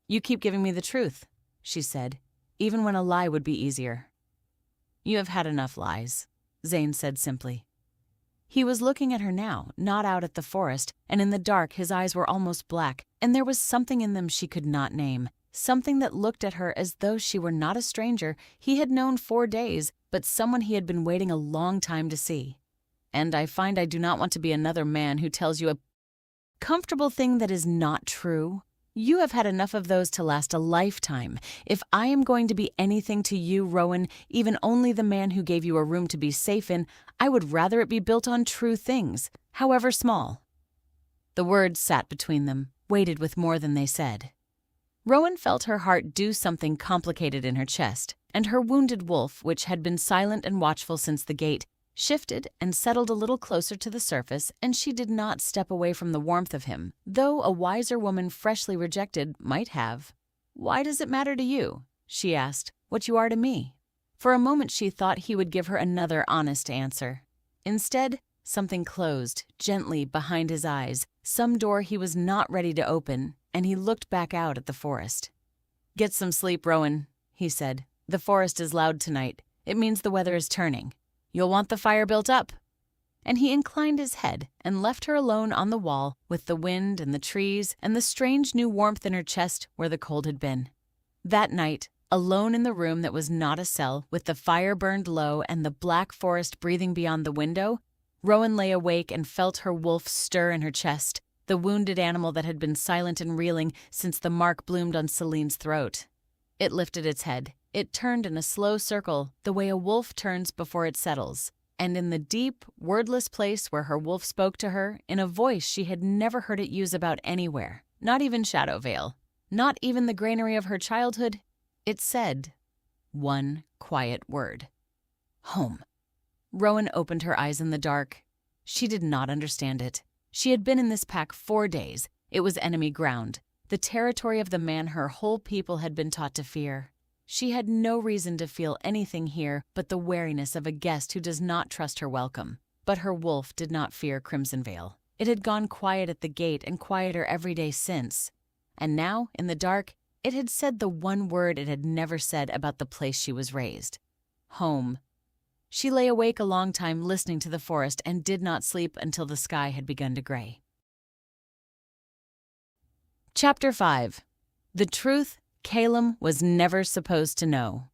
S1: "You keep giving me the truth," she said, "even when a lie would be easier." "You have had enough lies," Zane said simply. He was looking at her now, not out at the forest, and in the dark his eyes were almost black, and there was something in them she could not name, something that looked at her as though she were not a stranger he had known 4 days, but someone he had been waiting a long time to see. "And I find I do not want to be another man who tells you a comfortable thing that is not true. You have had enough of those to last a lifetime. If I am going to be anything to you, Rowan, even only the man who gave you a room to be safe in, I would rather it be built on true things, however small." The words sat between them, weighted with more than they said. Rowan felt her heart do something complicated in her chest, and her wounded wolf, which had been silent and watchful since the gate, shifted and settled a little closer to the surface, and she did not step away from the warmth of him, though a wiser woman freshly rejected might have. "Why does it matter to you," she asked, "what you are to me?" For a moment she thought he would give her another honest answer. Instead, something closed gently behind his eyes, some door he was not ready to open, and he looked back out at the forest. "Get some sleep, Rowan," he said. "The forest is loud tonight. It means the weather is turning. You'll want the fire built up." And he inclined his head and left her alone on the wall with the wind and the trees and the strange new warmth in her chest where the cold had been. That night, alone in the room that was not a cell, with the fire burned low and the black forest breathing beyond the window, Rowan lay awake and felt her wolf stir in her chest, the wounded animal that had been silent and reeling since the mark bloomed on Celine's throat. It lifted its head. It turned in a slow circle, the way a wolf turns before it settles, and in the deep, wordless place where her wolf spoke to her, in a voice she had never heard it use about anywhere, not even Shadowvale, not even the granary of her childhood, it said one quiet word. Home. Rowan opened her eyes in the dark. She did not understand it. She had been in this pack 4 days. It was enemy ground, the territory of the man her whole people had been taught to fear. She had no reason to feel anything here but the wariness of a guest who does not trust her welcome. But her wolf did not fear Crimson Vale. It had gone quiet at the gate and quieter every day since. And now, in the dark, it had said the one word it had never said about the place she was raised. Home. She lay awake a long time listening to the forest and did not sleep until the sky had begun to gray. Chapter 5. The Truth Caelum was never supposed to know.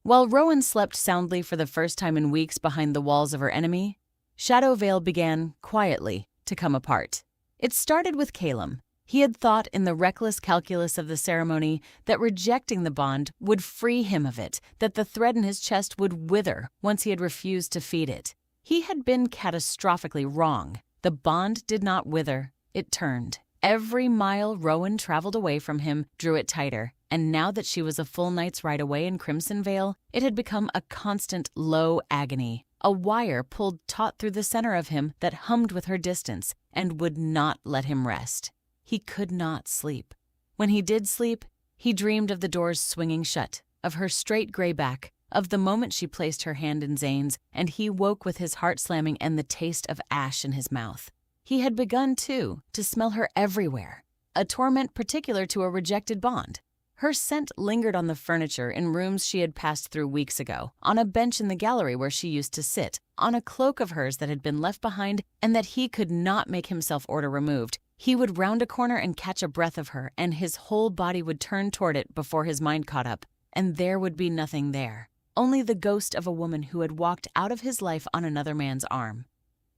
S1: While Rowan slept soundly for the first time in weeks behind the walls of her enemy, Shadowvale began, quietly, to come apart. It started with Caelum. He had thought in the reckless calculus of the ceremony that rejecting the bond would free him of it, that the thread in his chest would wither once he had refused to feed it. He had been catastrophically wrong. The bond did not wither, it turned. Every mile Rowan traveled away from him drew it tighter, and now that she was a full night's ride away in Crimson Vale, it had become a constant low agony, a wire pulled taut through the center of him that hummed with her distance and would not let him rest. He could not sleep. When he did sleep, he dreamed of the doors swinging shut, of her straight gray back, of the moment she placed her hand in Zane's, and he woke with his heart slamming and the taste of ash in his mouth. He had begun, too, to smell her everywhere, a torment particular to a rejected bond. Her scent lingered on the furniture in rooms she had passed through weeks ago, on a bench in the gallery where she used to sit, on a cloak of hers that had been left behind and that he could not make himself order removed. He would round a corner and catch a breath of her, and his whole body would turn toward it before his mind caught up, and there would be nothing there, only the ghost of a woman who had walked out of his life on another man's arm.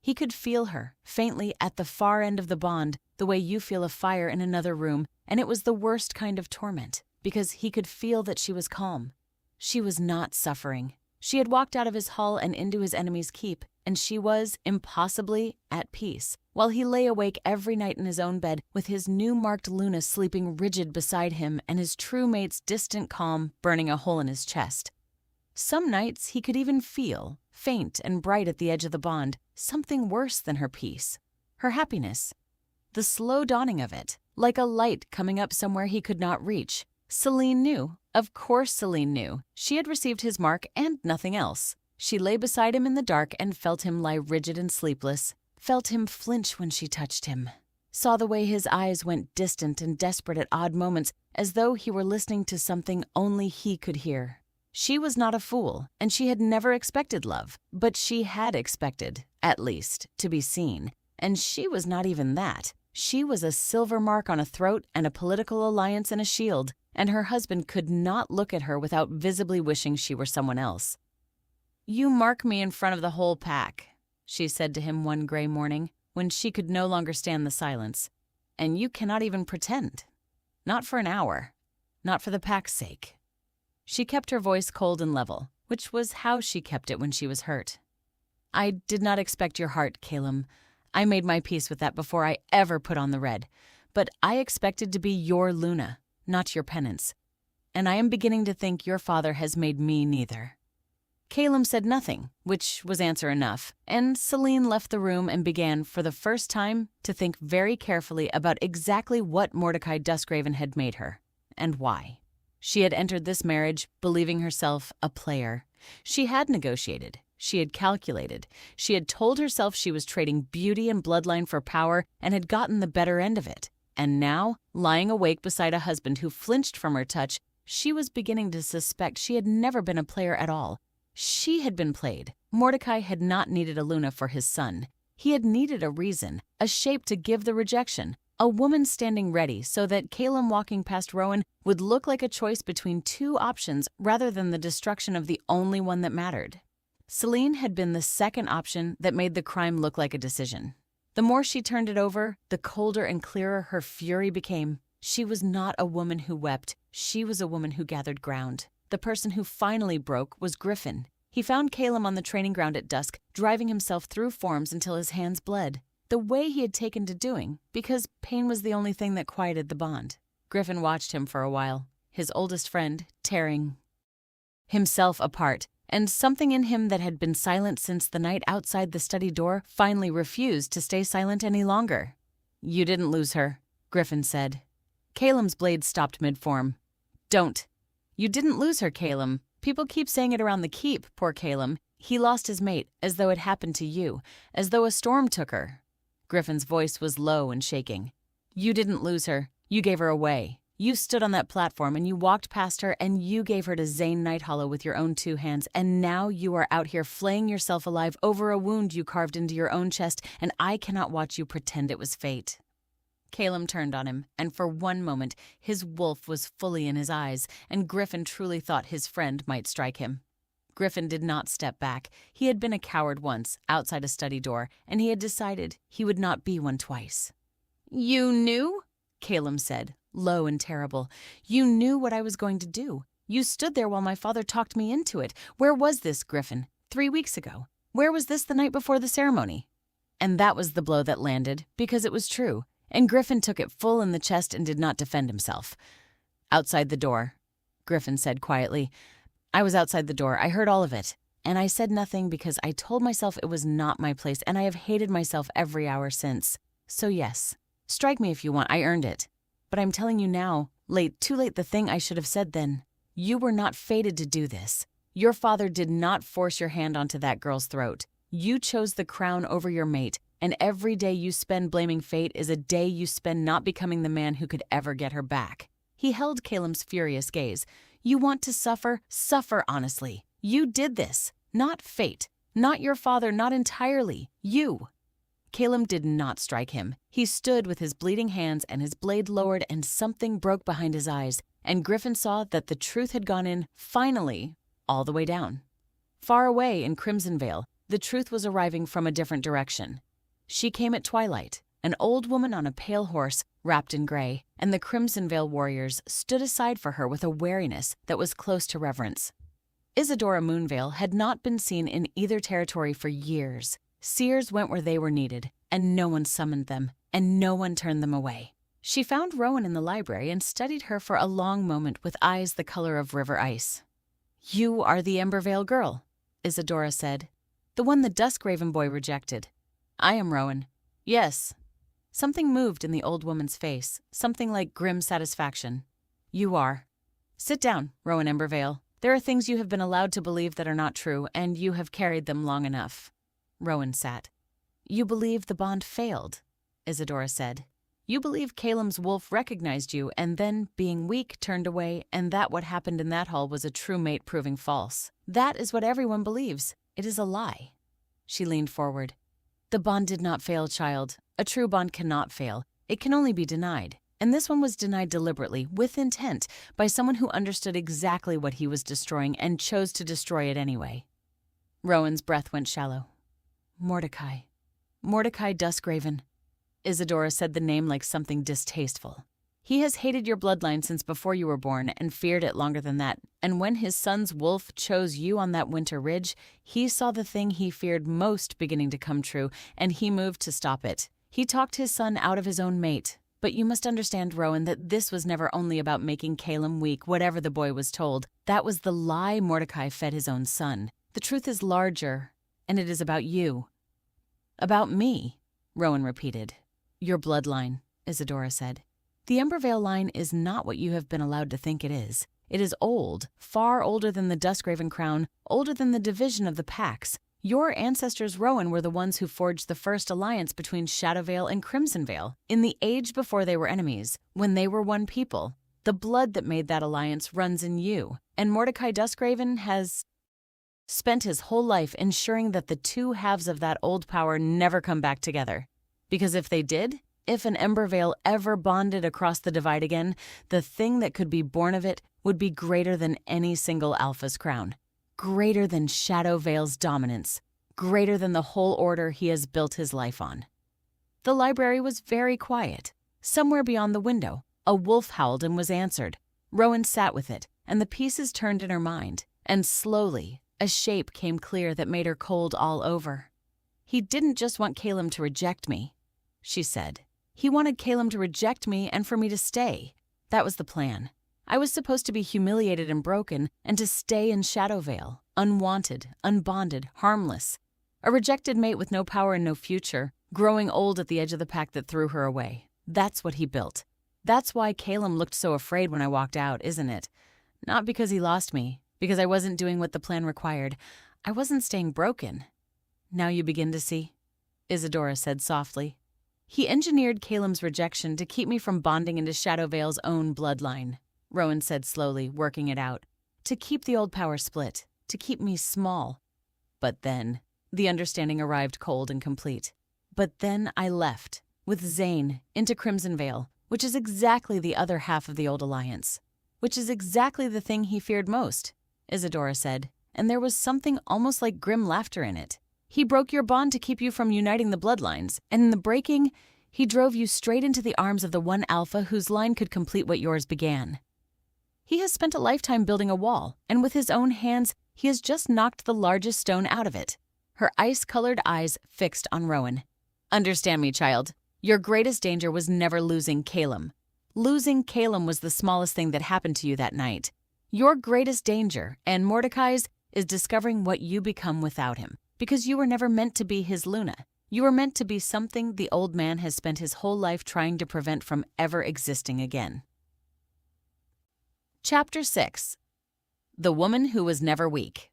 S1: He could feel her, faintly, at the far end of the bond, the way you feel a fire in another room, and it was the worst kind of torment, because he could feel that she was calm. She was not suffering. She had walked out of his hall and into his enemy's keep, and she was, impossibly, at peace, while he lay awake every night in his own bed with his new-marked Luna sleeping rigid beside him and his true mate's distant calm burning a hole in his chest. Some nights he could even feel, faint and bright at the edge of the bond, something worse than her peace, her happiness. The slow dawning of it, like a light coming up somewhere he could not reach. Celine knew. Of course Celine knew. She had received his mark and nothing else. She lay beside him in the dark and felt him lie rigid and sleepless, felt him flinch when she touched him, saw the way his eyes went distant and desperate at odd moments, as though he were listening to something only he could hear. She was not a fool, and she had never expected love, but she had expected, at least, to be seen, and she was not even that. She was a silver mark on a throat and a political alliance and a shield, and her husband could not look at her without visibly wishing she were someone else. "You mark me in front of the whole pack," she said to him one gray morning, when she could no longer stand the silence. "And you cannot even pretend. Not for an hour. Not for the pack's sake." She kept her voice cold and level, which was how she kept it when she was hurt. "I did not expect your heart, Caelum. I made my peace with that before I ever put on the red. But I expected to be your Luna, not your penance. And I am beginning to think your father has made me neither." Caelum said nothing, which was answer enough, and Celine left the room and began, for the first time, to think very carefully about exactly what Mordecai Duskraven had made her, and why. She had entered this marriage believing herself a player. She had negotiated. She had calculated. She had told herself she was trading beauty and bloodline for power and had gotten the better end of it. And now, lying awake beside a husband who flinched from her touch, she was beginning to suspect she had never been a player at all. She had been played. Mordecai had not needed a Luna for his son. He had needed a reason, a shape to give the rejection, a woman standing ready so that Caelum walking past Rowan would look like a choice between two options rather than the destruction of the only one that mattered. Celine had been the second option that made the crime look like a decision. The more she turned it over, the colder and clearer her fury became. She was not a woman who wept. She was a woman who gathered ground. The person who finally broke was Griffin. He found Caelum on the training ground at dusk, driving himself through forms until his hands bled. The way he had taken to doing, because pain was the only thing that quieted the bond. Griffin watched him for a while, his oldest friend tearing himself apart, and something in him that had been silent since the night outside the study door finally refused to stay silent any longer. "You didn't lose her," Griffin said. Caelum's blade stopped mid-form. "Don't. You didn't lose her, Caelum. People keep saying it around the keep, poor Caelum. He lost his mate, as though it happened to you, as though a storm took her." Griffin's voice was low and shaking. "You didn't lose her. You gave her away. You stood on that platform and you walked past her and you gave her to Zane Nighthollow with your own 2 hands, and now you are out here flaying yourself alive over a wound you carved into your own chest, and I cannot watch you pretend it was fate." Caelum turned on him, and for one moment his wolf was fully in his eyes, and Griffin truly thought his friend might strike him. Griffin did not step back. He had been a coward once, outside a study door, and he had decided he would not be one twice. "You knew?" Caelum said, low and terrible. "You knew what I was going to do. You stood there while my father talked me into it. Where was this, Griffin? 3 weeks ago. Where was this the night before the ceremony?" And that was the blow that landed, because it was true, and Griffin took it full in the chest and did not defend himself. "Outside the door," Griffin said quietly. "I was outside the door. I heard all of it. And I said nothing because I told myself it was not my place, and I have hated myself every hour since. So yes, Strike me if you want, I earned it. But I'm telling you now, too late the thing I should have said then. You were not fated to do this. Your father did not force your hand onto that girl's throat. You chose the crown over your mate, and every day you spend blaming fate is a day you spend not becoming the man who could ever get her back. He held Caelum's furious gaze. You want to suffer? Suffer honestly. You did this. Not fate. Not your father, not entirely. You. Caelum did not strike him. He stood with his bleeding hands and his blade lowered, and something broke behind his eyes, and Griffin saw that the truth had gone in, finally, all the way down. Far away in Crimson Vale, the truth was arriving from a different direction. She came at twilight, an old woman on a pale horse, wrapped in gray, and the Crimson Vale warriors stood aside for her with a wariness that was close to reverence. Isadora Moonvale had not been seen in either territory for years. Seers went where they were needed, and no one summoned them, and no one turned them away. She found Rowan in the library and studied her for a long moment with eyes the color of river ice. You are the Embervale girl, Isadora said. The one the Duskraven boy rejected. I am Rowan. Yes. Something moved in the old woman's face, something like grim satisfaction. You are. Sit down, Rowan Embervale. There are things you have been allowed to believe that are not true, and you have carried them long enough. Rowan sat. You believe the bond failed, Isadora said. You believe Caelum's wolf recognized you and then, being weak, turned away, and that what happened in that hall was a true mate proving false. That is what everyone believes. It is a lie. She leaned forward. The bond did not fail, child. A true bond cannot fail. It can only be denied. And this one was denied deliberately, with intent, by someone who understood exactly what he was destroying and chose to destroy it anyway. Rowan's breath went shallow. Mordecai. Mordecai Duskraven. Isadora said the name like something distasteful. He has hated your bloodline since before you were born and feared it longer than that, and when his son's wolf chose you on that winter ridge, he saw the thing he feared most beginning to come true, and he moved to stop it. He talked his son out of his own mate. But you must understand, Rowan, that this was never only about making Caelum weak, whatever the boy was told. That was the lie Mordecai fed his own son. The truth is larger, and it is about you. About me, Rowan repeated. Your bloodline, Isadora said. The Embervale line is not what you have been allowed to think it is. It is old, far older than the Duskraven crown, older than the division of the packs. Your ancestors, Rowan, were the ones who forged the first alliance between Shadowvale and Crimsonvale, in the age before they were enemies, when they were one people. The blood that made that alliance runs in you, and Mordecai Duskraven has spent his whole life ensuring that the two halves of that old power never come back together. Because if they did, if an Embervale ever bonded across the divide again, the thing that could be born of it would be greater than any single Alpha's crown. Greater than Shadowvale's dominance, greater than the whole order he has built his life on. The library was very quiet. Somewhere beyond the window, a wolf howled and was answered. Rowan sat with it, and the pieces turned in her mind, and slowly, a shape came clear that made her cold all over. He didn't just want Caelum to reject me, she said. He wanted Caelum to reject me and for me to stay. That was the plan. I was supposed to be humiliated and broken, and to stay in Shadowvale, unwanted, unbonded, harmless. A rejected mate with no power and no future, growing old at the edge of the pack that threw her away. That's what he built. That's why Caelum looked so afraid when I walked out, isn't it? Not because he lost me, because I wasn't doing what the plan required. I wasn't staying broken. Now you begin to see, Isadora said softly. He engineered Caelum's rejection to keep me from bonding into Shadowvale's own bloodline. Rowan said slowly, working it out. To keep the old power split. To keep me small. But then, the understanding arrived cold and complete. But then I left, with Zane, into Crimson Vale, which is exactly the other half of the old alliance. Which is exactly the thing he feared most, Isadora said, and there was something almost like grim laughter in it. He broke your bond to keep you from uniting the bloodlines, and in the breaking, he drove you straight into the arms of the one Alpha whose line could complete what yours began. He has spent a lifetime building a wall, and with his own hands, he has just knocked the largest stone out of it. Her ice-colored eyes fixed on Rowan. Understand me, child. Your greatest danger was never losing Caelum. Losing Caelum was the smallest thing that happened to you that night. Your greatest danger, and Mordecai's, is discovering what you become without him, because you were never meant to be his Luna. You were meant to be something the old man has spent his whole life trying to prevent from ever existing again. Chapter 6. The Woman Who Was Never Weak.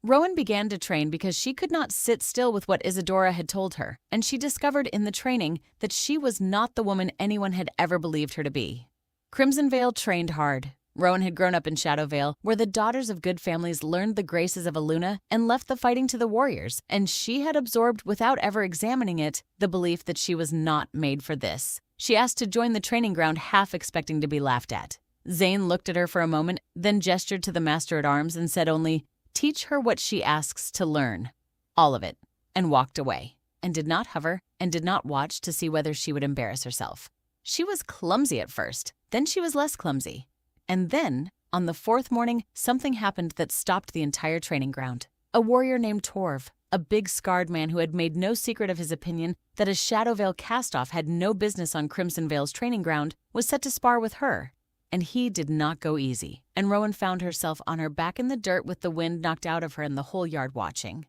S1: Rowan began to train because she could not sit still with what Isadora had told her, and she discovered in the training that she was not the woman anyone had ever believed her to be. Crimson Vale trained hard. Rowan had grown up in Shadow Vale, where the daughters of good families learned the graces of a Luna and left the fighting to the warriors, and she had absorbed, without ever examining it, the belief that she was not made for this. She asked to join the training ground, half expecting to be laughed at. Zane looked at her for a moment, then gestured to the Master-at-Arms and said only, "Teach her what she asks to learn. All of it," and walked away, and did not hover, and did not watch to see whether she would embarrass herself. She was clumsy at first, then she was less clumsy. And then, on the fourth morning, something happened that stopped the entire training ground. A warrior named Torv, a big scarred man who had made no secret of his opinion that a Shadow Vale cast-off had no business on Crimson Vale's training ground, was set to spar with her. And he did not go easy, and Rowan found herself on her back in the dirt with the wind knocked out of her and the whole yard watching.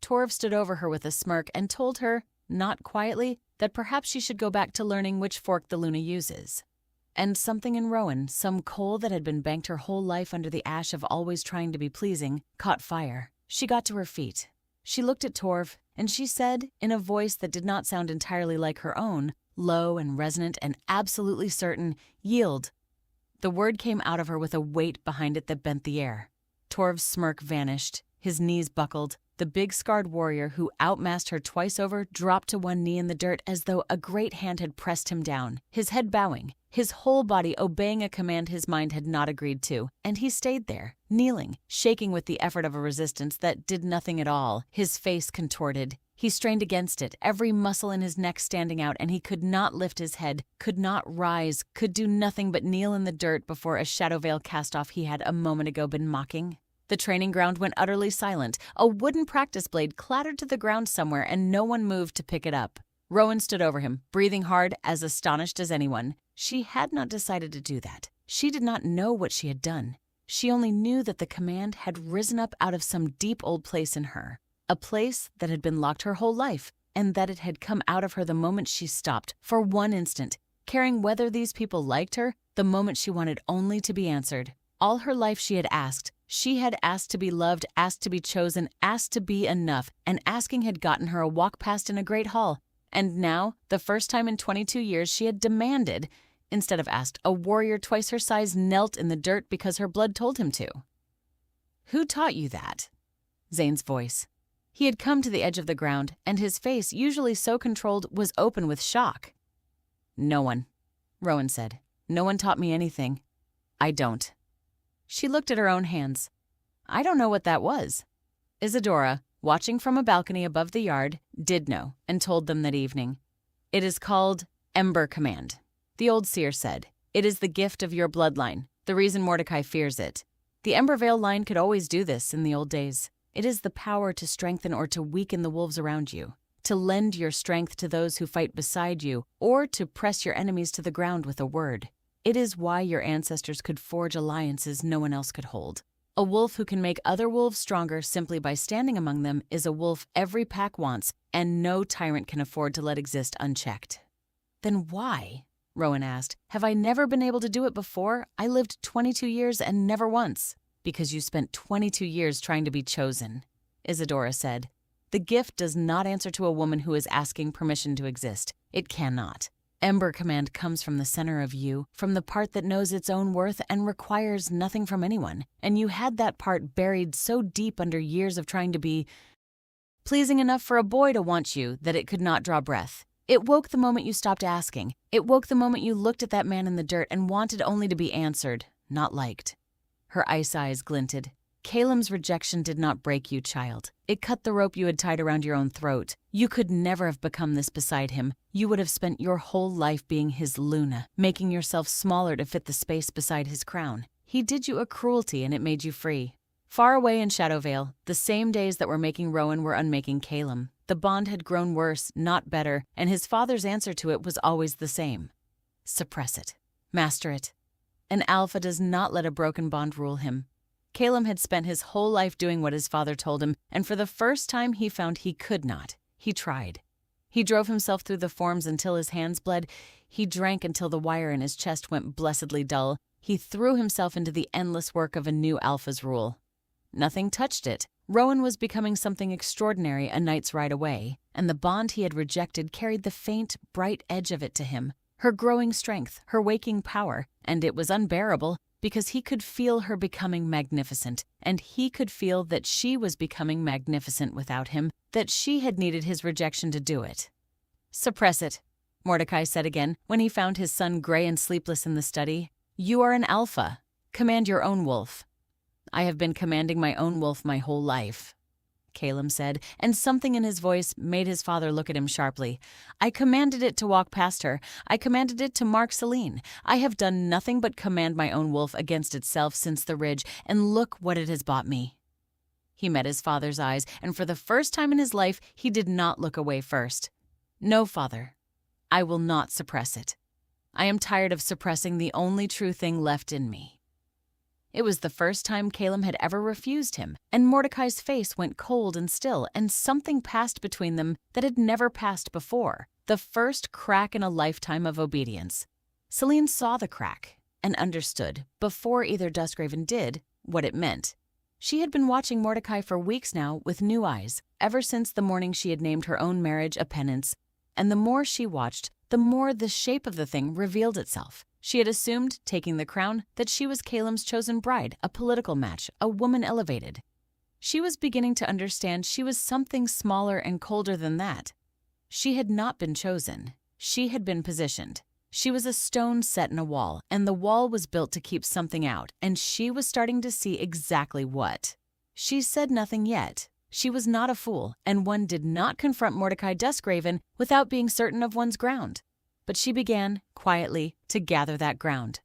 S1: Torv stood over her with a smirk and told her, not quietly, that perhaps she should go back to learning which fork the Luna uses. And something in Rowan, some coal that had been banked her whole life under the ash of always trying to be pleasing, caught fire. She got to her feet. She looked at Torv, and she said, in a voice that did not sound entirely like her own, low and resonant and absolutely certain, "Yield." The word came out of her with a weight behind it that bent the air. Torv's smirk vanished. His knees buckled. The big scarred warrior who outmassed her twice over dropped to one knee in the dirt as though a great hand had pressed him down, his head bowing, his whole body obeying a command his mind had not agreed to, and he stayed there, kneeling, shaking with the effort of a resistance that did nothing at all, his face contorted. He strained against it, every muscle in his neck standing out, and he could not lift his head, could not rise, could do nothing but kneel in the dirt before a Shadow Vale cast-off he had a moment ago been mocking. The training ground went utterly silent. A wooden practice blade clattered to the ground somewhere, and no one moved to pick it up. Rowan stood over him, breathing hard, as astonished as anyone. She had not decided to do that. She did not know what she had done. She only knew that the command had risen up out of some deep old place in her, a place that had been locked her whole life, and that it had come out of her the moment she stopped, for one instant, caring whether these people liked her, the moment she wanted only to be answered. All her life she had asked. She had asked to be loved, asked to be chosen, asked to be enough, and asking had gotten her a walk past in a great hall. And now, the first time in 22 years, she had demanded, instead of asked. A warrior twice her size knelt in the dirt because her blood told him to. "Who taught you that?" Zane's voice. He had come to the edge of the ground, and his face, usually so controlled, was open with shock. "No one," Rowan said. "No one taught me anything. I don't." She looked at her own hands. "I don't know what that was." Isadora, watching from a balcony above the yard, did know, and told them that evening. "It is called Ember Command," the old seer said. "It is the gift of your bloodline, the reason Mordecai fears it. The Embervale line could always do this in the old days. It is the power to strengthen or to weaken the wolves around you, to lend your strength to those who fight beside you, or to press your enemies to the ground with a word. It is why your ancestors could forge alliances no one else could hold. A wolf who can make other wolves stronger simply by standing among them is a wolf every pack wants, and no tyrant can afford to let exist unchecked." "Then why?" Rowan asked. "Have I never been able to do it before? I lived 22 years and never once." "Because you spent 22 years trying to be chosen," Isadora said. "The gift does not answer to a woman who is asking permission to exist. It cannot. Ember Command comes from the center of you, from the part that knows its own worth and requires nothing from anyone. And you had that part buried so deep under years of trying to be pleasing enough for a boy to want you that it could not draw breath. It woke the moment you stopped asking. It woke the moment you looked at that man in the dirt and wanted only to be answered, not liked." Her ice eyes glinted. "Caelum's rejection did not break you, child. It cut the rope you had tied around your own throat. You could never have become this beside him. You would have spent your whole life being his Luna, making yourself smaller to fit the space beside his crown. He did you a cruelty and it made you free." Far away in Shadow Vale, the same days that were making Rowan were unmaking Caelum. The bond had grown worse, not better, and his father's answer to it was always the same. Suppress it. Master it. An alpha does not let a broken bond rule him. Caelum had spent his whole life doing what his father told him, and for the first time he found he could not. He tried. He drove himself through the forms until his hands bled. He drank until the wire in his chest went blessedly dull. He threw himself into the endless work of a new alpha's rule. Nothing touched it. Rowan was becoming something extraordinary a night's ride away, and the bond he had rejected carried the faint, bright edge of it to him, her growing strength, her waking power, and it was unbearable because he could feel her becoming magnificent, and he could feel that she was becoming magnificent without him, that she had needed his rejection to do it. "Suppress it," Mordecai said again when he found his son gray and sleepless in the study. "You are an alpha. Command your own wolf." "I have been commanding my own wolf my whole life," Caelum said, and something in his voice made his father look at him sharply. "I commanded it to walk past her. I commanded it to mark Celine. I have done nothing but command my own wolf against itself since the ridge, and look what it has bought me." He met his father's eyes, and for the first time in his life, he did not look away first. "No, father, I will not suppress it. I am tired of suppressing the only true thing left in me." It was the first time Caelum had ever refused him, and Mordecai's face went cold and still, and something passed between them that had never passed before, the first crack in a lifetime of obedience. Celine saw the crack and understood, before either Duskraven did, what it meant. She had been watching Mordecai for weeks now with new eyes, ever since the morning she had named her own marriage a penance, and the more she watched, the more the shape of the thing revealed itself. She had assumed, taking the crown, that she was Caelum's chosen bride, a political match, a woman elevated. She was beginning to understand she was something smaller and colder than that. She had not been chosen. She had been positioned. She was a stone set in a wall, and the wall was built to keep something out, and she was starting to see exactly what. She said nothing yet. She was not a fool, and one did not confront Mordecai Duskraven without being certain of one's ground. But she began, quietly, to gather that ground.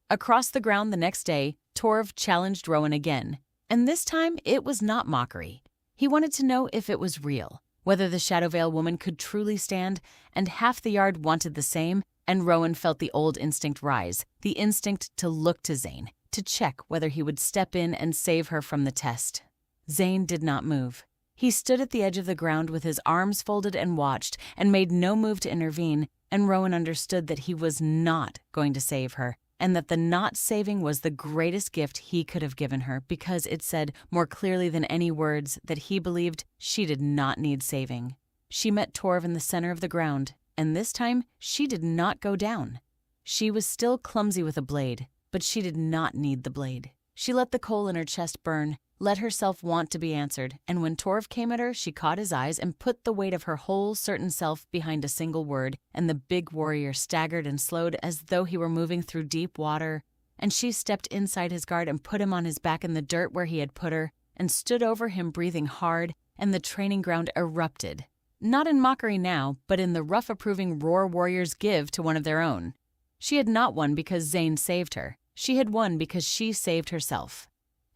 S1: Across the ground the next day, Torv challenged Rowan again, and this time it was not mockery. He wanted to know if it was real, whether the Shadowvale woman could truly stand, and half the yard wanted the same, and Rowan felt the old instinct rise, the instinct to look to Zane, to check whether he would step in and save her from the test. Zane did not move. He stood at the edge of the ground with his arms folded and watched, and made no move to intervene, and Rowan understood that he was not going to save her, and that the not saving was the greatest gift he could have given her, because it said more clearly than any words that he believed she did not need saving. She met Torv in the center of the ground, and this time she did not go down. She was still clumsy with a blade, but she did not need the blade. She let the coal in her chest burn, let herself want to be answered, and when Torv came at her, she caught his eyes and put the weight of her whole certain self behind a single word, and the big warrior staggered and slowed as though he were moving through deep water, and she stepped inside his guard and put him on his back in the dirt where he had put her, and stood over him breathing hard, and the training ground erupted. Not in mockery now, but in the rough approving roar warriors give to one of their own. She had not won because Zane saved her. She had won because she saved herself.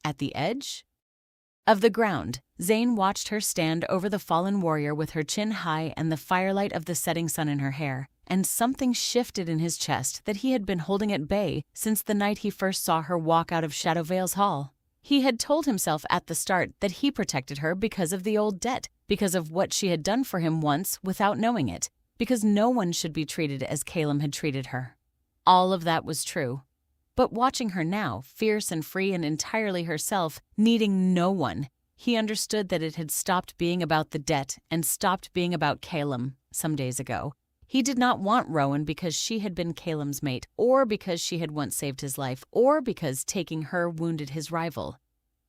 S1: At the edge of the ground, Zane watched her stand over the fallen warrior with her chin high and the firelight of the setting sun in her hair, and something shifted in his chest that he had been holding at bay since the night he first saw her walk out of Shadowvale's hall. He had told himself at the start that he protected her because of the old debt, because of what she had done for him once without knowing it, because no one should be treated as Caelum had treated her. All of that was true. But watching her now, fierce and free and entirely herself, needing no one, he understood that it had stopped being about the debt and stopped being about Caelum some days ago. He did not want Rowan because she had been Caelum's mate, or because she had once saved his life, or because taking her wounded his rival.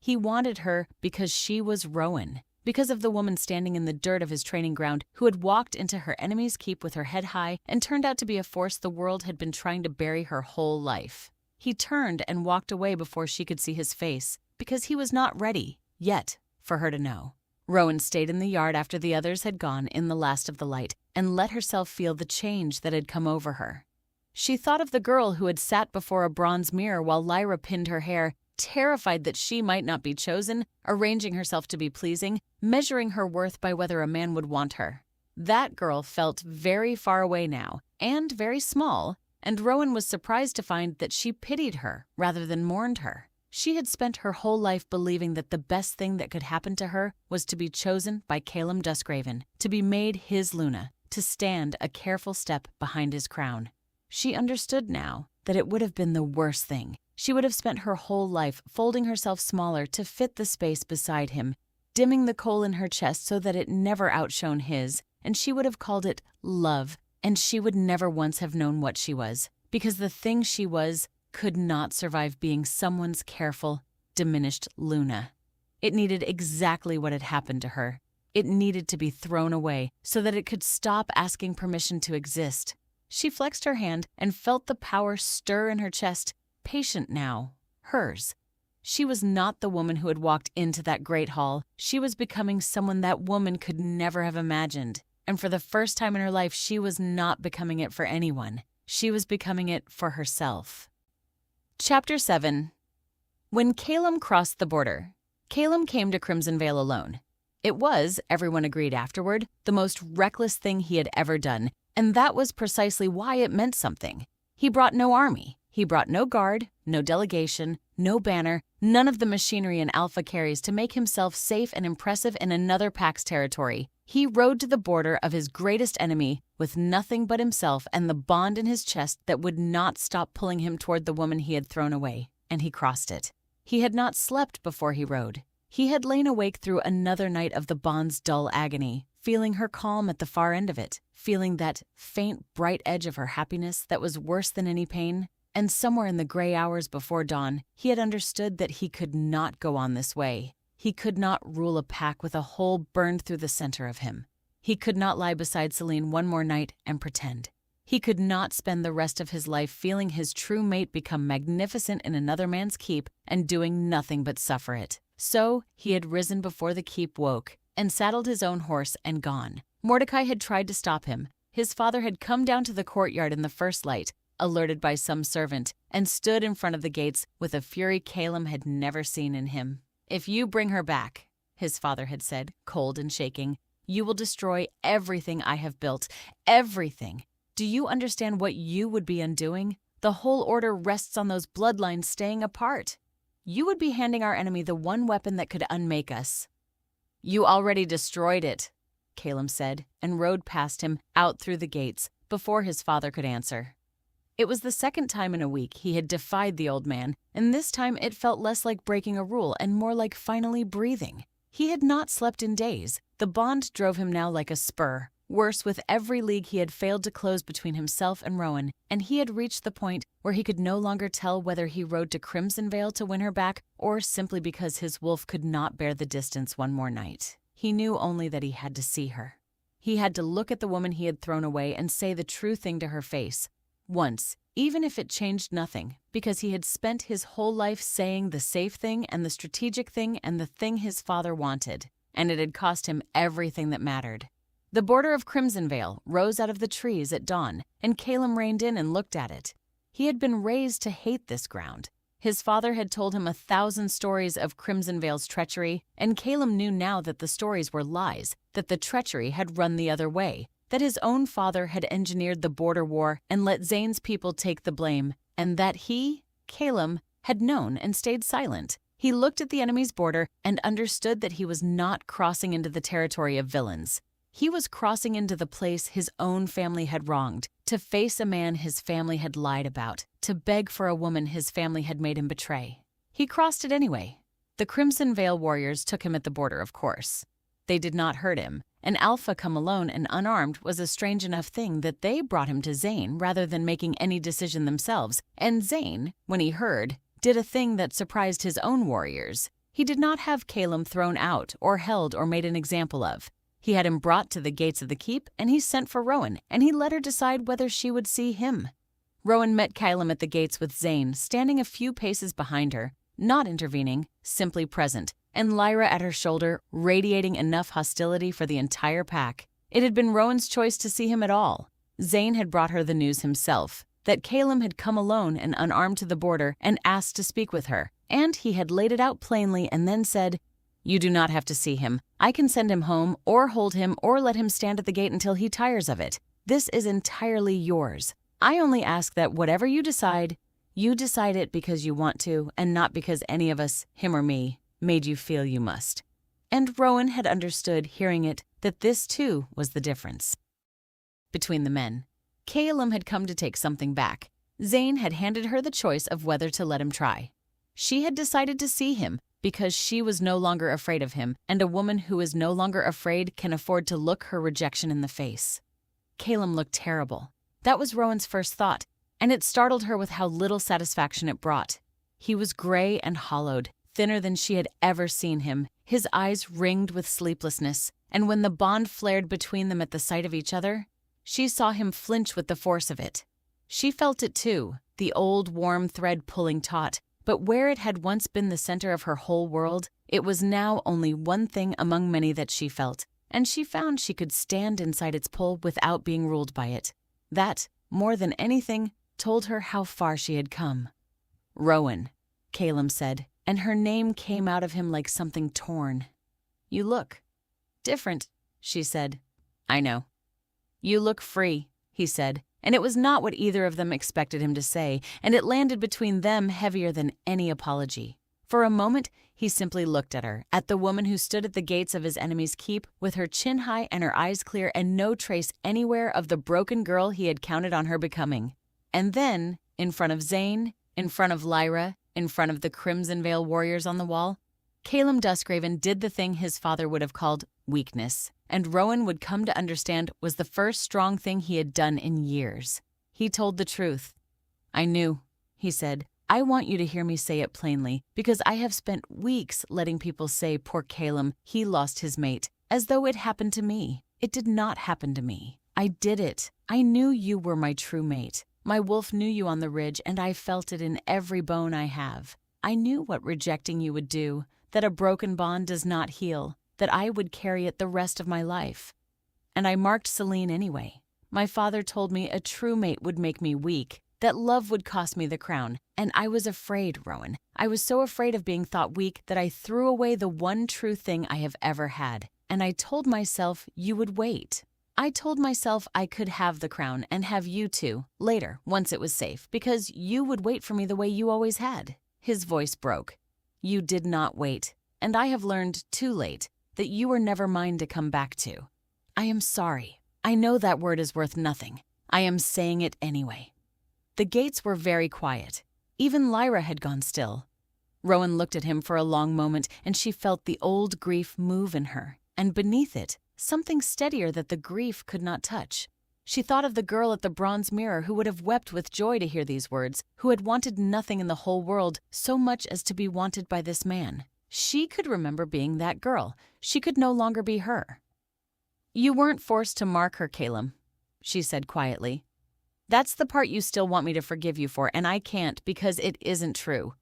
S1: He wanted her because she was Rowan, because of the woman standing in the dirt of his training ground who had walked into her enemy's keep with her head high and turned out to be a force the world had been trying to bury her whole life. He turned and walked away before she could see his face, because he was not ready, yet, for her to know. Rowan stayed in the yard after the others had gone in the last of the light, and let herself feel the change that had come over her. She thought of the girl who had sat before a bronze mirror while Lyra pinned her hair, terrified that she might not be chosen, arranging herself to be pleasing, measuring her worth by whether a man would want her. That girl felt very far away now, and very small, and Rowan was surprised to find that she pitied her rather than mourned her. She had spent her whole life believing that the best thing that could happen to her was to be chosen by Caelum Duskraven, to be made his Luna, to stand a careful step behind his crown. She understood now that it would have been the worst thing. She would have spent her whole life folding herself smaller to fit the space beside him, dimming the coal in her chest so that it never outshone his, and she would have called it love, and she would never once have known what she was, because the thing she was could not survive being someone's careful, diminished Luna. It needed exactly what had happened to her. It needed to be thrown away so that it could stop asking permission to exist. She flexed her hand and felt the power stir in her chest, patient now, hers. She was not the woman who had walked into that great hall. She was becoming someone that woman could never have imagined. And for the first time in her life, she was not becoming it for anyone. She was becoming it for herself. Chapter 7. When Caelum crossed the border, Caelum came to Crimson Vale alone. It was, everyone agreed afterward, the most reckless thing he had ever done, and that was precisely why it meant something. He brought no army. He brought no guard, no delegation, no banner, none of the machinery an alpha carries to make himself safe and impressive in another pack's territory. He rode to the border of his greatest enemy with nothing but himself and the bond in his chest that would not stop pulling him toward the woman he had thrown away, and he crossed it. He had not slept before he rode. He had lain awake through another night of the bond's dull agony, feeling her calm at the far end of it, feeling that faint, bright edge of her happiness that was worse than any pain. And somewhere in the gray hours before dawn, he had understood that he could not go on this way. He could not rule a pack with a hole burned through the center of him. He could not lie beside Celine one more night and pretend. He could not spend the rest of his life feeling his true mate become magnificent in another man's keep and doing nothing but suffer it. So he had risen before the keep woke and saddled his own horse and gone. Mordecai had tried to stop him. His father had come down to the courtyard in the first light, alerted by some servant, and stood in front of the gates with a fury Caelum had never seen in him. "If you bring her back," his father had said, cold and shaking, "you will destroy everything I have built, everything. Do you understand what you would be undoing? The whole order rests on those bloodlines staying apart. You would be handing our enemy the one weapon that could unmake us." "You already destroyed it," Caelum said, and rode past him out through the gates before his father could answer. It was the second time in a week he had defied the old man, and this time it felt less like breaking a rule and more like finally breathing. He had not slept in days. The bond drove him now like a spur. Worse, with every league he had failed to close between himself and Rowan, and he had reached the point where he could no longer tell whether he rode to Crimson Vale to win her back or simply because his wolf could not bear the distance one more night. He knew only that he had to see her. He had to look at the woman he had thrown away and say the true thing to her face. Once, even if it changed nothing, because he had spent his whole life saying the safe thing and the strategic thing and the thing his father wanted, and it had cost him everything that mattered. The border of Crimson Vale rose out of the trees at dawn, and Caelum reined in and looked at it. He had been raised to hate this ground. His father had told him 1,000 stories of Crimson Vale's treachery, and Caelum knew now that the stories were lies, that the treachery had run the other way, that his own father had engineered the border war and let Zane's people take the blame, and that he, Caelum, had known and stayed silent. He looked at the enemy's border and understood that he was not crossing into the territory of villains. He was crossing into the place his own family had wronged, to face a man his family had lied about, to beg for a woman his family had made him betray. He crossed it anyway. The Crimson Vale warriors took him at the border, of course. They did not hurt him. An alpha come alone and unarmed was a strange enough thing that they brought him to Zane rather than making any decision themselves, and Zane, when he heard, did a thing that surprised his own warriors. He did not have Caelum thrown out or held or made an example of. He had him brought to the gates of the keep, and he sent for Rowan, and he let her decide whether she would see him. Rowan met Caelum at the gates with Zane standing a few paces behind her, not intervening, simply present, and Lyra at her shoulder, radiating enough hostility for the entire pack. It had been Rowan's choice to see him at all. Zane had brought her the news himself, that Caelum had come alone and unarmed to the border and asked to speak with her, and he had laid it out plainly and then said, "You do not have to see him. I can send him home or hold him or let him stand at the gate until he tires of it. This is entirely yours. I only ask that whatever you decide, You decide it because you want to, and not because any of us, him or me, made you feel you must. And Rowan had understood, hearing it, that this too was the difference between the men. Caelum had come to take something back. Zane had handed her the choice of whether to let him try. She had decided to see him because she was no longer afraid of him, and a woman who is no longer afraid can afford to look her rejection in the face. Caelum looked terrible. That was Rowan's first thought, and it startled her with how little satisfaction it brought. He was gray and hollowed, thinner than she had ever seen him, his eyes ringed with sleeplessness, and when the bond flared between them at the sight of each other, she saw him flinch with the force of it. She felt it too, the old warm thread pulling taut, but where it had once been the center of her whole world, it was now only one thing among many that she felt, and she found she could stand inside its pull without being ruled by it. That, more than anything, told her how far she had come. "Rowan," Caelum said, and her name came out of him like something torn. "You look different," she said. "I know." "You look free," he said, and it was not what either of them expected him to say, and it landed between them heavier than any apology. For a moment, he simply looked at her, at the woman who stood at the gates of his enemy's keep, with her chin high and her eyes clear and no trace anywhere of the broken girl he had counted on her becoming. And then, in front of Zane, in front of Lyra, in front of the Crimson Veil warriors on the wall, Caelum Duskraven did the thing his father would have called weakness, and Rowan would come to understand was the first strong thing he had done in years. He told the truth. "I knew," he said. "I want you to hear me say it plainly, because I have spent weeks letting people say poor Caelum, he lost his mate, as though it happened to me. It did not happen to me. I did it. I knew you were my true mate. My wolf knew you on the ridge, and I felt it in every bone I have. I knew what rejecting you would do, that a broken bond does not heal, that I would carry it the rest of my life. And I marked Celine anyway. My father told me a true mate would make me weak, that love would cost me the crown, and I was afraid, Rowan. I was so afraid of being thought weak that I threw away the one true thing I have ever had, and I told myself you would wait. I told myself I could have the crown and have you too, later, once it was safe, because you would wait for me the way you always had." His voice broke. "You did not wait, and I have learned, too late, that you were never mine to come back to. I am sorry. I know that word is worth nothing. I am saying it anyway." The gates were very quiet. Even Lyra had gone still. Rowan looked at him for a long moment, and she felt the old grief move in her, and beneath it, something steadier that the grief could not touch. She thought of the girl at the bronze mirror who would have wept with joy to hear these words, who had wanted nothing in the whole world so much as to be wanted by this man. She could remember being that girl. She could no longer be her. "You weren't forced to mark her, Caelum," she said quietly. "That's the part you still want me to forgive you for, and I can't because it isn't true.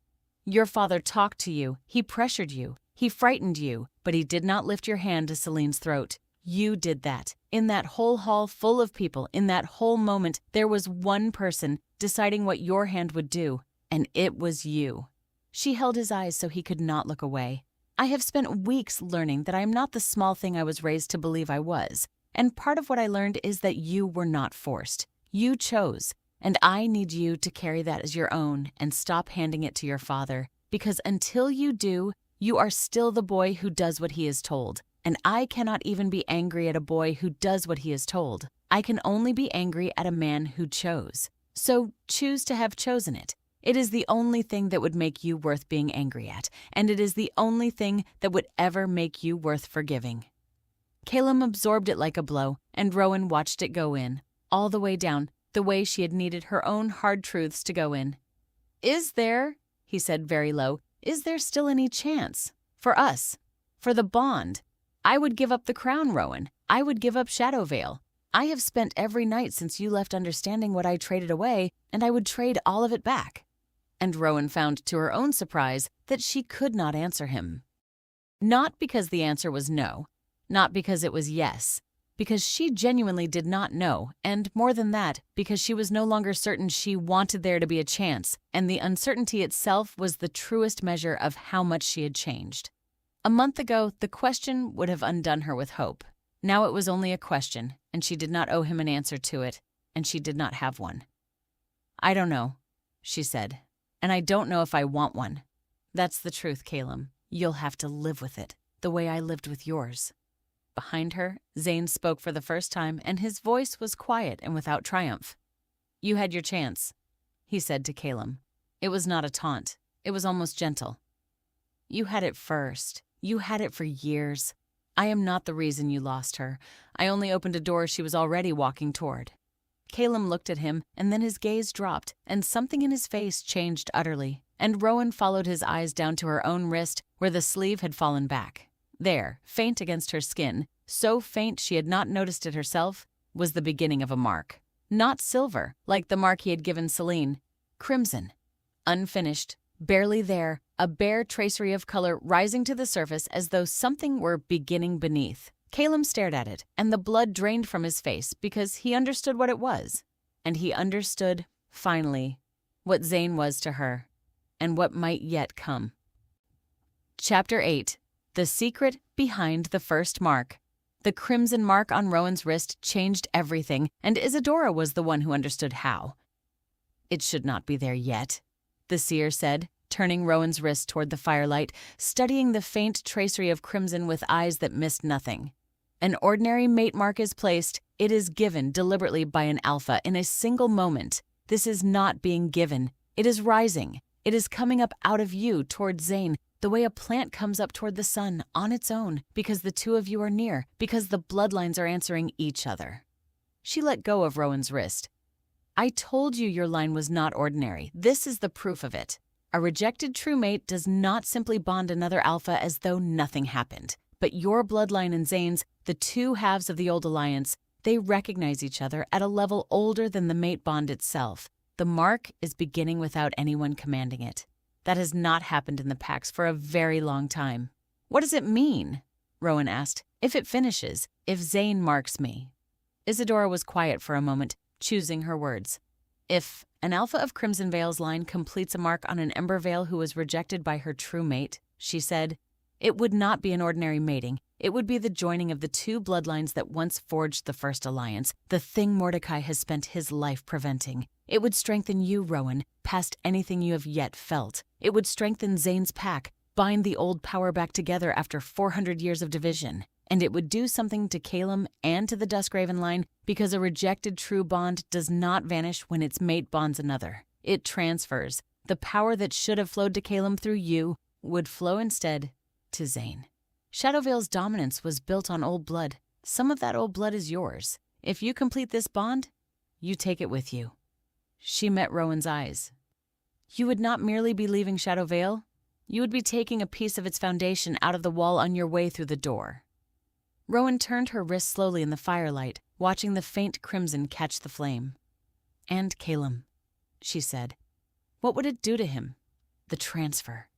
S1: Your father talked to you, he pressured you, he frightened you, but he did not lift your hand to Celine's throat. You did that. In that whole hall full of people, in that whole moment, there was one person deciding what your hand would do, and it was you." She held his eyes so he could not look away. "I have spent weeks learning that I am not the small thing I was raised to believe I was, and part of what I learned is that you were not forced. You chose, and I need you to carry that as your own and stop handing it to your father, because until you do, you are still the boy who does what he is told. And I cannot even be angry at a boy who does what he is told. I can only be angry at a man who chose. So choose to have chosen it. It is the only thing that would make you worth being angry at, and it is the only thing that would ever make you worth forgiving." Caelum absorbed it like a blow, and Rowan watched it go in, all the way down, the way she had needed her own hard truths to go in. "Is there," he said very low, "is there still any chance? For us? For the bond? I would give up the crown, Rowan. I would give up Shadowvale. I have spent every night since you left understanding what I traded away, and I would trade all of it back." And Rowan found to her own surprise that she could not answer him. Not because the answer was no, not because it was yes, because she genuinely did not know, and more than that, because she was no longer certain she wanted there to be a chance, and the uncertainty itself was the truest measure of how much she had changed. A month ago, the question would have undone her with hope. Now it was only a question, and she did not owe him an answer to it, and she did not have one. "I don't know," she said. And I don't know if I want one. That's the truth, Caelum. You'll have to live with it, the way I lived with yours. Behind her, Zane spoke for the first time, and his voice was quiet and without triumph. You had your chance, he said to Caelum. It was not a taunt. It was almost gentle. You had it first. You had it for years. I am not the reason you lost her. I only opened a door she was already walking toward. Caelum looked at him, and then his gaze dropped, and something in his face changed utterly, and Rowan followed his eyes down to her own wrist where the sleeve had fallen back. There, faint against her skin, so faint she had not noticed it herself, was the beginning of a mark. Not silver, like the mark he had given Celine. Crimson. Unfinished, barely there, a bare tracery of color rising to the surface as though something were beginning beneath. Caelum stared at it, and the blood drained from his face because he understood what it was. And he understood, finally, what Zane was to her, and what might yet come. Chapter 8. The Secret Behind the First Mark. The crimson mark on Rowan's wrist changed everything, and Isadora was the one who understood how. It should not be there yet, the seer said, turning Rowan's wrist toward the firelight, studying the faint tracery of crimson with eyes that missed nothing. An ordinary mate mark is placed. It is given deliberately by an alpha in a single moment. This is not being given. It is rising. It is coming up out of you toward Zane, the way a plant comes up toward the sun on its own, because the two of you are near, because the bloodlines are answering each other. She let go of Rowan's wrist. I told you your line was not ordinary. This is the proof of it. A rejected true mate does not simply bond another alpha as though nothing happened. But your bloodline and Zane's, the two halves of the old alliance, they recognize each other at a level older than the mate bond itself. The mark is beginning without anyone commanding it. That has not happened in the packs for a very long time. What does it mean? Rowan asked. If it finishes, if Zane marks me. Isadora was quiet for a moment, choosing her words. If an alpha of Crimson Veil's line completes a mark on an Ember Veil who was rejected by her true mate, she said, it would not be an ordinary mating. It would be the joining of the two bloodlines that once forged the first alliance, the thing Mordecai has spent his life preventing. It would strengthen you, Rowan, past anything you have yet felt. It would strengthen Zane's pack, bind the old power back together after 400 years of division. And it would do something to Caelum and to the Duskraven line because a rejected true bond does not vanish when its mate bonds another. It transfers. The power that should have flowed to Caelum through you would flow instead to Zane. Shadowvale's dominance was built on old blood. Some of that old blood is yours. If you complete this bond, you take it with you. She met Rowan's eyes. You would not merely be leaving Shadowvale. You would be taking a piece of its foundation out of the wall on your way through the door. Rowan turned her wrist slowly in the firelight, watching the faint crimson catch the flame. And Caelum, she said. What would it do to him? The transfer.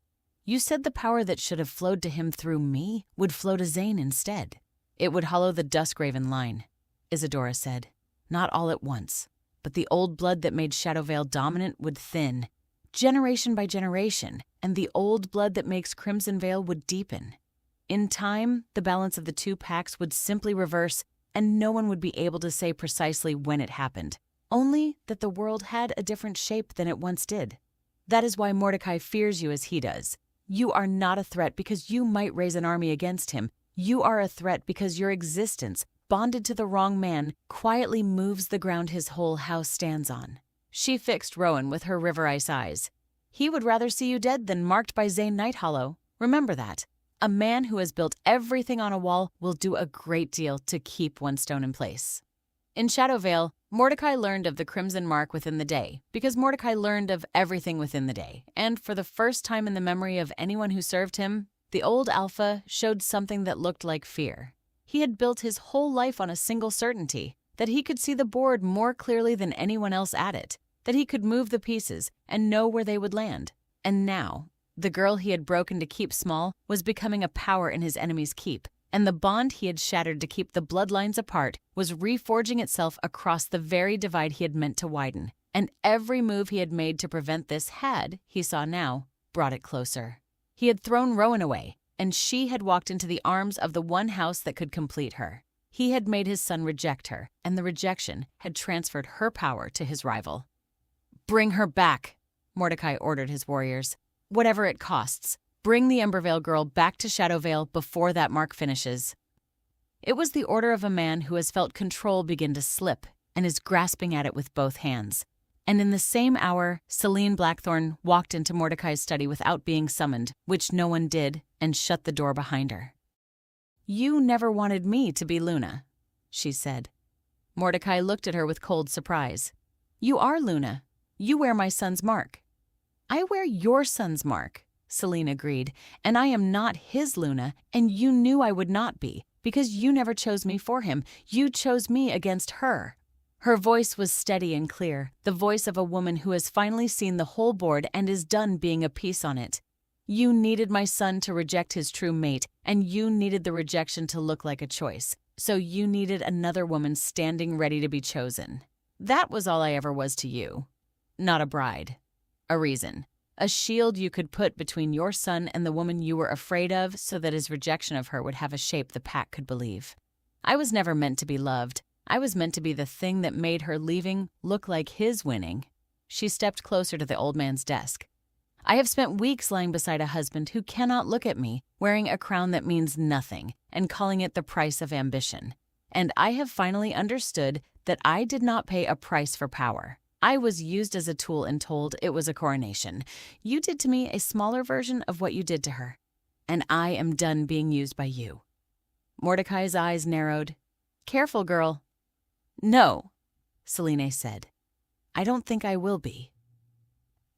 S1: You said the power that should have flowed to him through me would flow to Zane instead. It would hollow the Duskraven line, Isadora said. Not all at once, but the old blood that made Shadowvale dominant would thin, generation by generation, and the old blood that makes Crimson Veil would deepen. In time, the balance of the two packs would simply reverse, and no one would be able to say precisely when it happened, only that the world had a different shape than it once did. That is why Mordecai fears you as he does. You are not a threat because you might raise an army against him. You are a threat because your existence, bonded to the wrong man, quietly moves the ground his whole house stands on. She fixed Rowan with her river ice eyes. He would rather see you dead than marked by Zane Nighthollow. Remember that. A man who has built everything on a wall will do a great deal to keep one stone in place. In Shadowvale, Mordecai learned of the Crimson Mark within the day, because Mordecai learned of everything within the day, and for the first time in the memory of anyone who served him, the old Alpha showed something that looked like fear. He had built his whole life on a single certainty, that he could see the board more clearly than anyone else at it, that he could move the pieces and know where they would land. And now, the girl he had broken to keep small was becoming a power in his enemy's keep, and the bond he had shattered to keep the bloodlines apart was reforging itself across the very divide he had meant to widen. And every move he had made to prevent this had, he saw now, brought it closer. He had thrown Rowan away, and she had walked into the arms of the one house that could complete her. He had made his son reject her, and the rejection had transferred her power to his rival. Bring her back, Mordecai ordered his warriors. "Whatever it costs, bring the Embervale girl back to Shadowvale before that mark finishes." It was the order of a man who has felt control begin to slip and is grasping at it with both hands. And in the same hour, Selene Blackthorn walked into Mordecai's study without being summoned, which no one did, and shut the door behind her. "You never wanted me to be Luna," she said. Mordecai looked at her with cold surprise. "You are Luna. You wear my son's mark." "I wear your son's mark," Selene agreed, "and I am not his Luna, and you knew I would not be, because you never chose me for him. You chose me against her." Her voice was steady and clear, the voice of a woman who has finally seen the whole board and is done being a piece on it. "You needed my son to reject his true mate, and you needed the rejection to look like a choice. So you needed another woman standing ready to be chosen. That was all I ever was to you. Not a bride. A reason. A shield you could put between your son and the woman you were afraid of so that his rejection of her would have a shape the pack could believe. I was never meant to be loved. I was meant to be the thing that made her leaving look like his winning." She stepped closer to the old man's desk. "I have spent weeks lying beside a husband who cannot look at me, wearing a crown that means nothing, and calling it the price of ambition. And I have finally understood that I did not pay a price for power. I was used as a tool and told it was a coronation. You did to me a smaller version of what you did to her. And I am done being used by you." Mordecai's eyes narrowed. "Careful, girl." "No," Selene said. "I don't think I will be."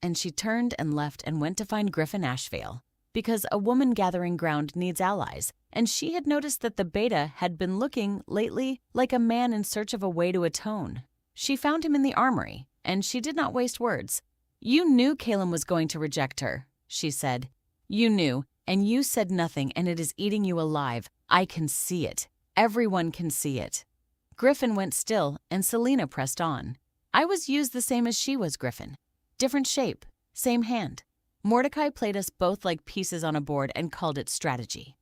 S1: And she turned and left and went to find Griffin Ashvale, because a woman gathering ground needs allies, and she had noticed that the beta had been looking, lately, like a man in search of a way to atone. She found him in the armory, and she did not waste words. "You knew Caelum was going to reject her," she said. "You knew, and you said nothing, and it is eating you alive. I can see it. Everyone can see it." Griffin went still, and Selena pressed on. "I was used the same as she was, Griffin. Different shape, same hand. Mordecai played us both like pieces on a board and called it strategy.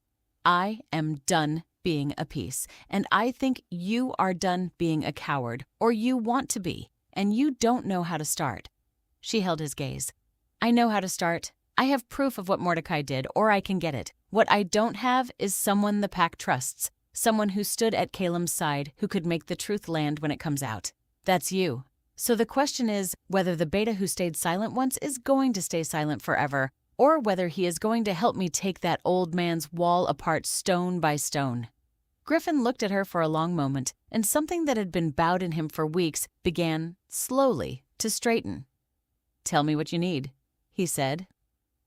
S1: I am done being a piece, and I think you are done being a coward, or you want to be, and you don't know how to start." She held his gaze. "I know how to start. I have proof of what Mordecai did, or I can get it. What I don't have is someone the pack trusts. Someone who stood at Caelum's side, who could make the truth land when it comes out. That's you. So the question is whether the beta who stayed silent once is going to stay silent forever, or whether he is going to help me take that old man's wall apart stone by stone." Griffin looked at her for a long moment, and something that had been bowed in him for weeks began, slowly, to straighten. "Tell me what you need," he said.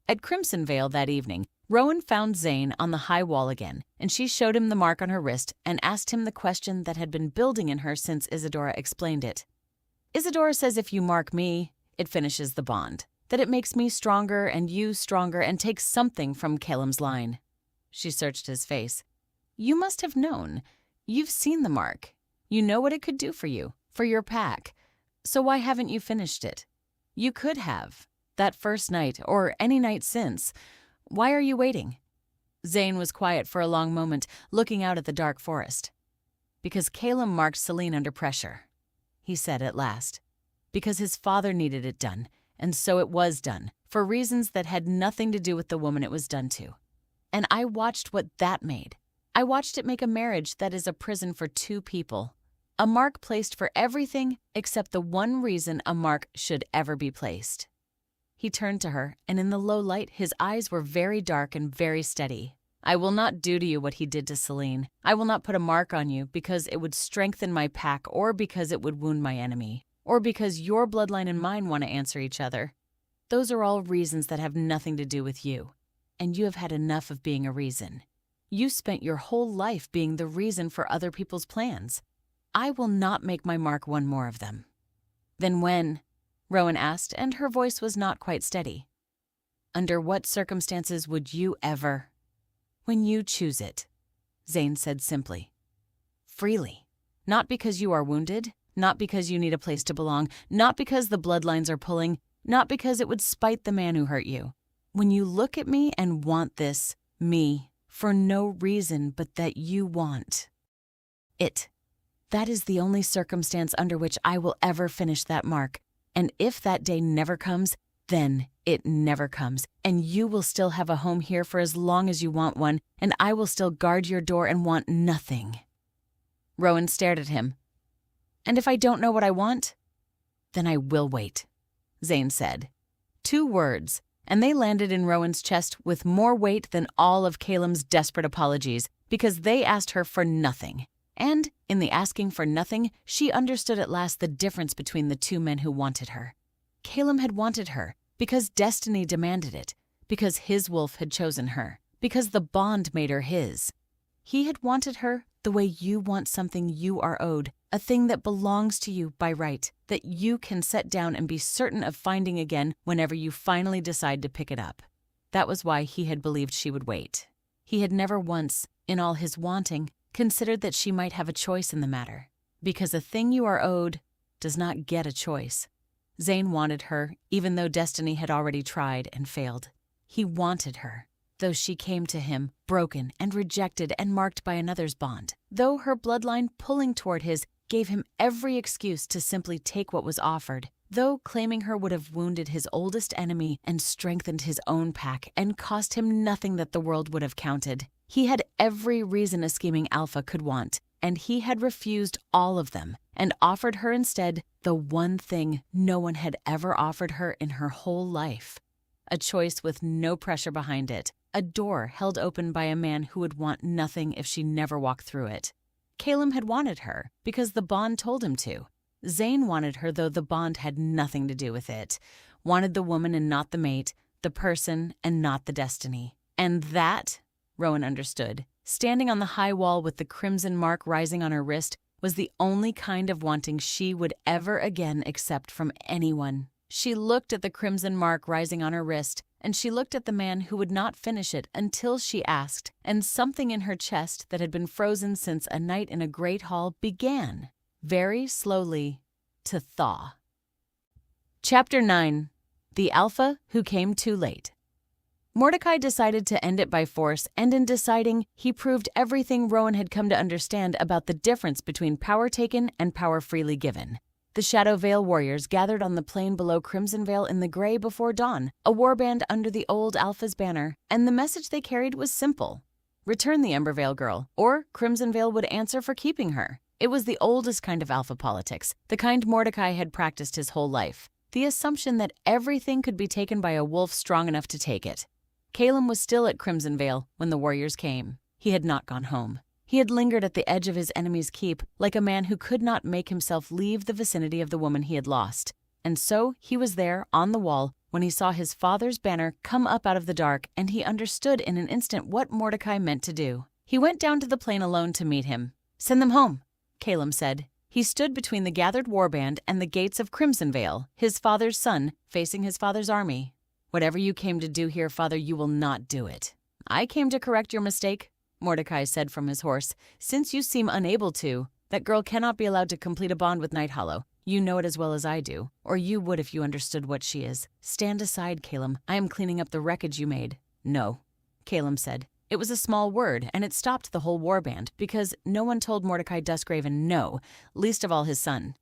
S1: At Crimson Vale that evening, Rowan found Zane on the high wall again, and she showed him the mark on her wrist and asked him the question that had been building in her since Isadora explained it. "Isadora says if you mark me, it finishes the bond, that it makes me stronger and you stronger and takes something from Caelum's line." She searched his face. "You must have known. You've seen the mark. You know what it could do for you, for your pack. So why haven't you finished it? You could have, that first night or any night since. Why are you waiting?" Zane was quiet for a long moment, looking out at the dark forest. "Because Caelum marked Selene under pressure," he said at last. "Because his father needed it done, and so it was done, for reasons that had nothing to do with the woman it was done to. And I watched what that made. I watched it make a marriage that is a prison for two people. A mark placed for everything except the one reason a mark should ever be placed." He turned to her, and in the low light his eyes were very dark and very steady. "I will not do to you what he did to Selene. I will not put a mark on you because it would strengthen my pack or because it would wound my enemy, or because your bloodline and mine want to answer each other. Those are all reasons that have nothing to do with you, and you have had enough of being a reason. You spent your whole life being the reason for other people's plans. I will not make my mark one more of them." "Then when?" Rowan asked, and her voice was not quite steady. "Under what circumstances would you ever?" "When you choose it," Zane said simply. "Freely. Not because you are wounded, not because you need a place to belong, not because the bloodlines are pulling, not because it would spite the man who hurt you. When you look at me and want this, me, for no reason but that you want it. That is the only circumstance under which I will ever finish that mark. And if that day never comes, then it never comes, and you will still have a home here for as long as you want one, and I will still guard your door and want nothing." Rowan stared at him. "And if I don't know what I want?" "Then I will wait," Zane said. 2 words, and they landed in Rowan's chest with more weight than all of Caelum's desperate apologies, because they asked her for nothing. And in the asking for nothing, she understood at last the difference between the 2 men who wanted her. Caelum had wanted her because destiny demanded it, because his wolf had chosen her, because the bond made her his. He had wanted her the way you want something you are owed, a thing that belongs to you by right, that you can set down and be certain of finding again whenever you finally decide to pick it up. That was why he had believed she would wait. He had never once, in all his wanting, considered that she might have a choice in the matter, because a thing you are owed does not get a choice. Zane wanted her, even though destiny had already tried and failed. He wanted her, though she came to him, broken and rejected and marked by another's bond, though her bloodline pulling toward his gave him every excuse to simply take what was offered, though claiming her would have wounded his oldest enemy and strengthened his own pack and cost him nothing that the world would have counted. He had every reason a scheming alpha could want, and he had refused all of them and offered her instead the one thing no one had ever offered her in her whole life. A choice with no pressure behind it, a door held open by a man who would want nothing if she never walked through it. Caelum had wanted her because the bond told him to. Zane wanted her though the bond had nothing to do with it, wanted the woman and not the mate, the person and not the destiny. And that, Rowan understood, standing on the high wall with the crimson mark rising on her wrist, was the only kind of wanting she would ever again accept from anyone. She looked at the crimson mark rising on her wrist, and she looked at the man who would not finish it until she asked, and something in her chest that had been frozen since a night in a great hall began, very slowly, to thaw. Chapter 9. The Alpha Who Came Too Late. Mordecai decided to end it by force, and in deciding, he proved everything Rowan had come to understand about the difference between power taken and power freely given. The Shadow Vale warriors gathered on the plain below Crimson Vale in the gray before dawn, a warband under the old Alpha's banner, and the message they carried was simple. Return the Ember Vale girl, or Crimson Vale would answer for keeping her. It was the oldest kind of Alpha politics, the kind Mordecai had practiced his whole life, the assumption that everything could be taken by a wolf strong enough to take it. Caelum was still at Crimson Vale when the warriors came. He had not gone home. He had lingered at the edge of his enemy's keep like a man who could not make himself leave the vicinity of the woman he had lost. And so he was there on the wall when he saw his father's banner come up out of the dark, and he understood in an instant what Mordecai meant to do. He went down to the plain alone to meet him. "Send them home," Caelum said. He stood between the gathered warband and the gates of Crimson Vale, his father's son, facing his father's army. "Whatever you came to do here, father, you will not do it." "I came to correct your mistake," Mordecai said from his horse. "Since you seem unable to, that girl cannot be allowed to complete a bond with Night Hollow. You know it as well as I do, or you would if you understood what she is. Stand aside, Caelum. I am cleaning up the wreckage you made." "No," Caelum said. It was a small word, and it stopped the whole warband, because no one told Mordecai Duskraven no, least of all his son.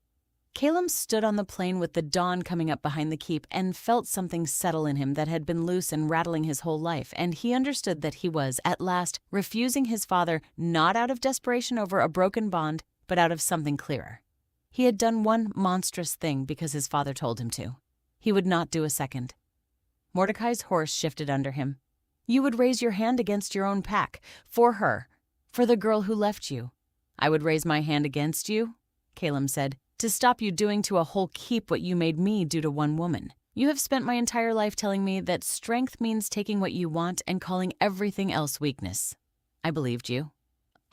S1: Caelum stood on the plain with the dawn coming up behind the keep and felt something settle in him that had been loose and rattling his whole life, and he understood that he was, at last, refusing his father not out of desperation over a broken bond, but out of something clearer. He had done one monstrous thing because his father told him to. He would not do a second. Mordecai's horse shifted under him. "You would raise your hand against your own pack, for her, for the girl who left you." "I would raise my hand against you," Caelum said, "to stop you doing to a whole keep what you made me do to one woman. You have spent my entire life telling me that strength means taking what you want and calling everything else weakness. I believed you.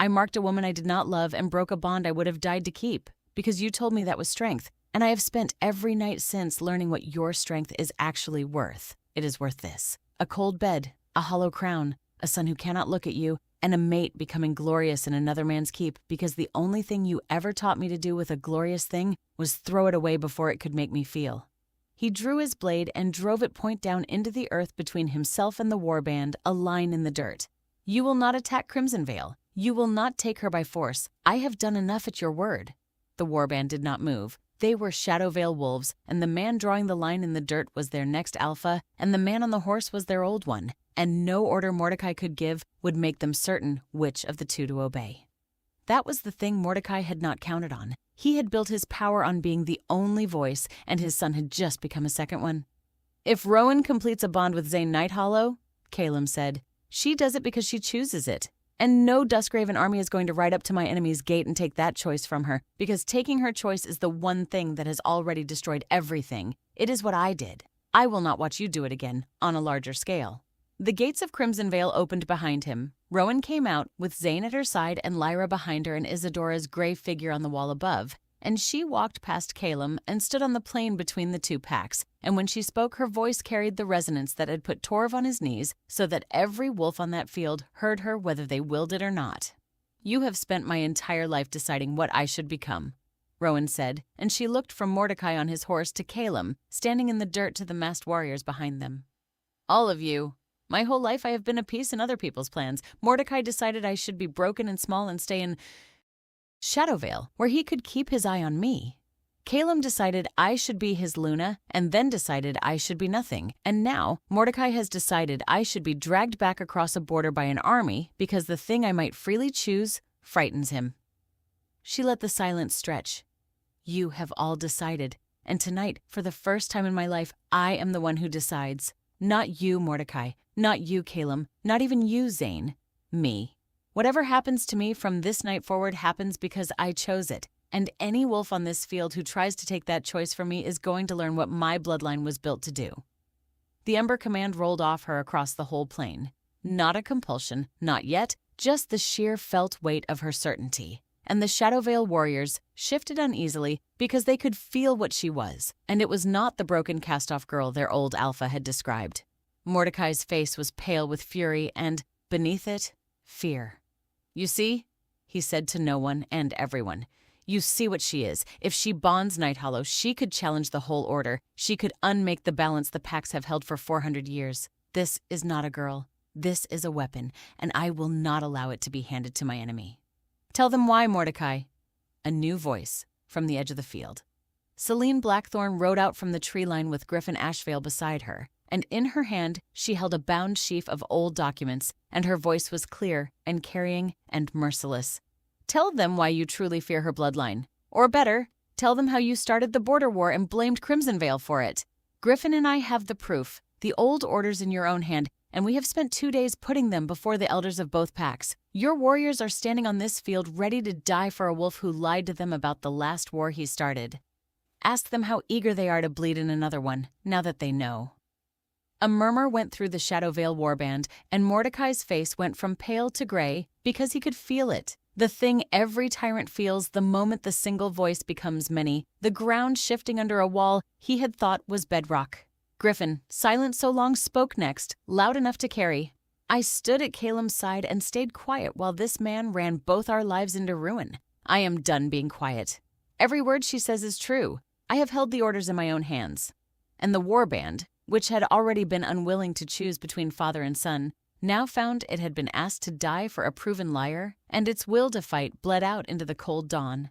S1: I marked a woman I did not love and broke a bond I would have died to keep, because you told me that was strength, and I have spent every night since learning what your strength is actually worth. It is worth this: a cold bed, a hollow crown, a son who cannot look at you, and a mate becoming glorious in another man's keep, because the only thing you ever taught me to do with a glorious thing was throw it away before it could make me feel." He drew his blade and drove it point down into the earth between himself and the warband, a line in the dirt. "You will not attack Crimson Vale. You will not take her by force. I have done enough at your word." The warband did not move. They were Shadowvale wolves, and the man drawing the line in the dirt was their next alpha, and the man on the horse was their old one, and no order Mordecai could give would make them certain which of the two to obey. That was the thing Mordecai had not counted on. He had built his power on being the only voice, and his son had just become a second one. "If Rowan completes a bond with Zane Nighthollow," Caelum said, "she does it because she chooses it. And no Duskraven army is going to ride up to my enemy's gate and take that choice from her, because taking her choice is the one thing that has already destroyed everything. It is what I did. I will not watch you do it again, on a larger scale." The gates of Crimson Vale opened behind him. Rowan came out, with Zane at her side and Lyra behind her and Isadora's gray figure on the wall above, and she walked past Caelum and stood on the plain between the two packs, and when she spoke her voice carried the resonance that had put Torv on his knees so that every wolf on that field heard her whether they willed it or not. "You have spent my entire life deciding what I should become," Rowan said, and she looked from Mordecai on his horse to Caelum, standing in the dirt to the masked warriors behind them. "All of you. My whole life I have been a piece in other people's plans. Mordecai decided I should be broken and small and stay in Shadowvale, where he could keep his eye on me. Caelum decided I should be his Luna, and then decided I should be nothing. And now Mordecai has decided I should be dragged back across a border by an army because the thing I might freely choose frightens him." She let the silence stretch. "You have all decided, and tonight, for the first time in my life, I am the one who decides. Not you, Mordecai. Not you, Caelum. Not even you, Zane. Me. Whatever happens to me from this night forward happens because I chose it, and any wolf on this field who tries to take that choice from me is going to learn what my bloodline was built to do." The Ember command rolled off her across the whole plain. Not a compulsion, not yet, just the sheer felt weight of her certainty. And the Shadowvale warriors shifted uneasily because they could feel what she was, and it was not the broken cast-off girl their old alpha had described. Mordecai's face was pale with fury and, beneath it, fear. "You see?" he said to no one and everyone. "You see what she is. If she bonds Nighthollow, she could challenge the whole order. She could unmake the balance the packs have held for 400 years. This is not a girl. This is a weapon, and I will not allow it to be handed to my enemy." "Tell them why, Mordecai." A new voice from the edge of the field. Selene Blackthorn rode out from the tree line with Griffin Ashvale beside her, and in her hand she held a bound sheaf of old documents, and her voice was clear and carrying and merciless. "Tell them why you truly fear her bloodline. Or better, tell them how you started the border war and blamed Crimson Vale for it. Griffin and I have the proof, the old orders in your own hand, and we have spent 2 days putting them before the elders of both packs. Your warriors are standing on this field ready to die for a wolf who lied to them about the last war he started. Ask them how eager they are to bleed in another one, now that they know." A murmur went through the Shadowvale warband, and Mordecai's face went from pale to gray because he could feel it. The thing every tyrant feels the moment the single voice becomes many, the ground shifting under a wall he had thought was bedrock. Griffin, silent so long, spoke next, loud enough to carry. "I stood at Caelum's side and stayed quiet while this man ran both our lives into ruin. I am done being quiet. Every word she says is true. I have held the orders in my own hands." And the warband, which had already been unwilling to choose between father and son, now found it had been asked to die for a proven liar, and its will to fight bled out into the cold dawn.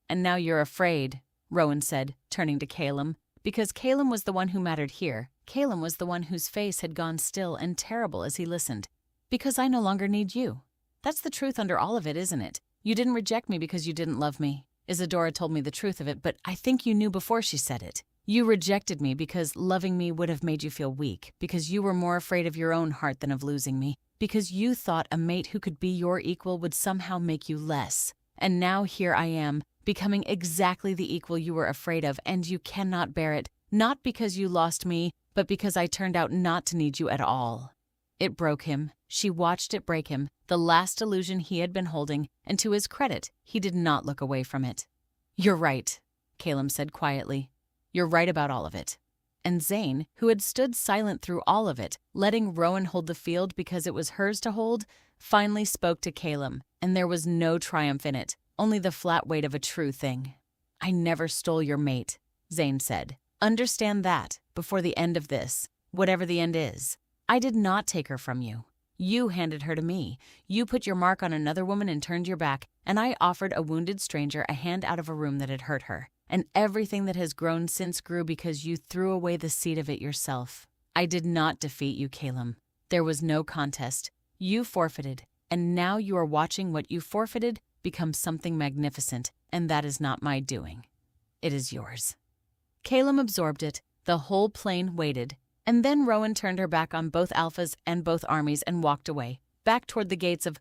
S1: "And now you're afraid," Rowan said, turning to Caelum, because Caelum was the one who mattered here. Caelum was the one whose face had gone still and terrible as he listened. "Because I no longer need you. That's the truth under all of it, isn't it? You didn't reject me because you didn't love me. Isadora told me the truth of it, but I think you knew before she said it. You rejected me because loving me would have made you feel weak, because you were more afraid of your own heart than of losing me, because you thought a mate who could be your equal would somehow make you less. And now here I am, becoming exactly the equal you were afraid of, and you cannot bear it, not because you lost me, but because I turned out not to need you at all." It broke him. She watched it break him, the last illusion he had been holding, and to his credit, he did not look away from it. "You're right," Caelum said quietly. "You're right about all of it." And Zane, who had stood silent through all of it, letting Rowan hold the field because it was hers to hold, finally spoke to Caelum, and there was no triumph in it, only the flat weight of a true thing. "I never stole your mate," Zane said. "Understand that, before the end of this, whatever the end is. I did not take her from you. You handed her to me. You put your mark on another woman and turned your back, and I offered a wounded stranger a hand out of a room that had hurt her. and everything that has grown since grew because you threw away the seed of it yourself. I did not defeat you, Caelum. There was no contest. You forfeited, and now you are watching what you forfeited become something magnificent, and that is not my doing. It is yours." Caelum absorbed it. The whole plane waited, and then Rowan turned her back on both alphas and both armies and walked away, back toward the gates of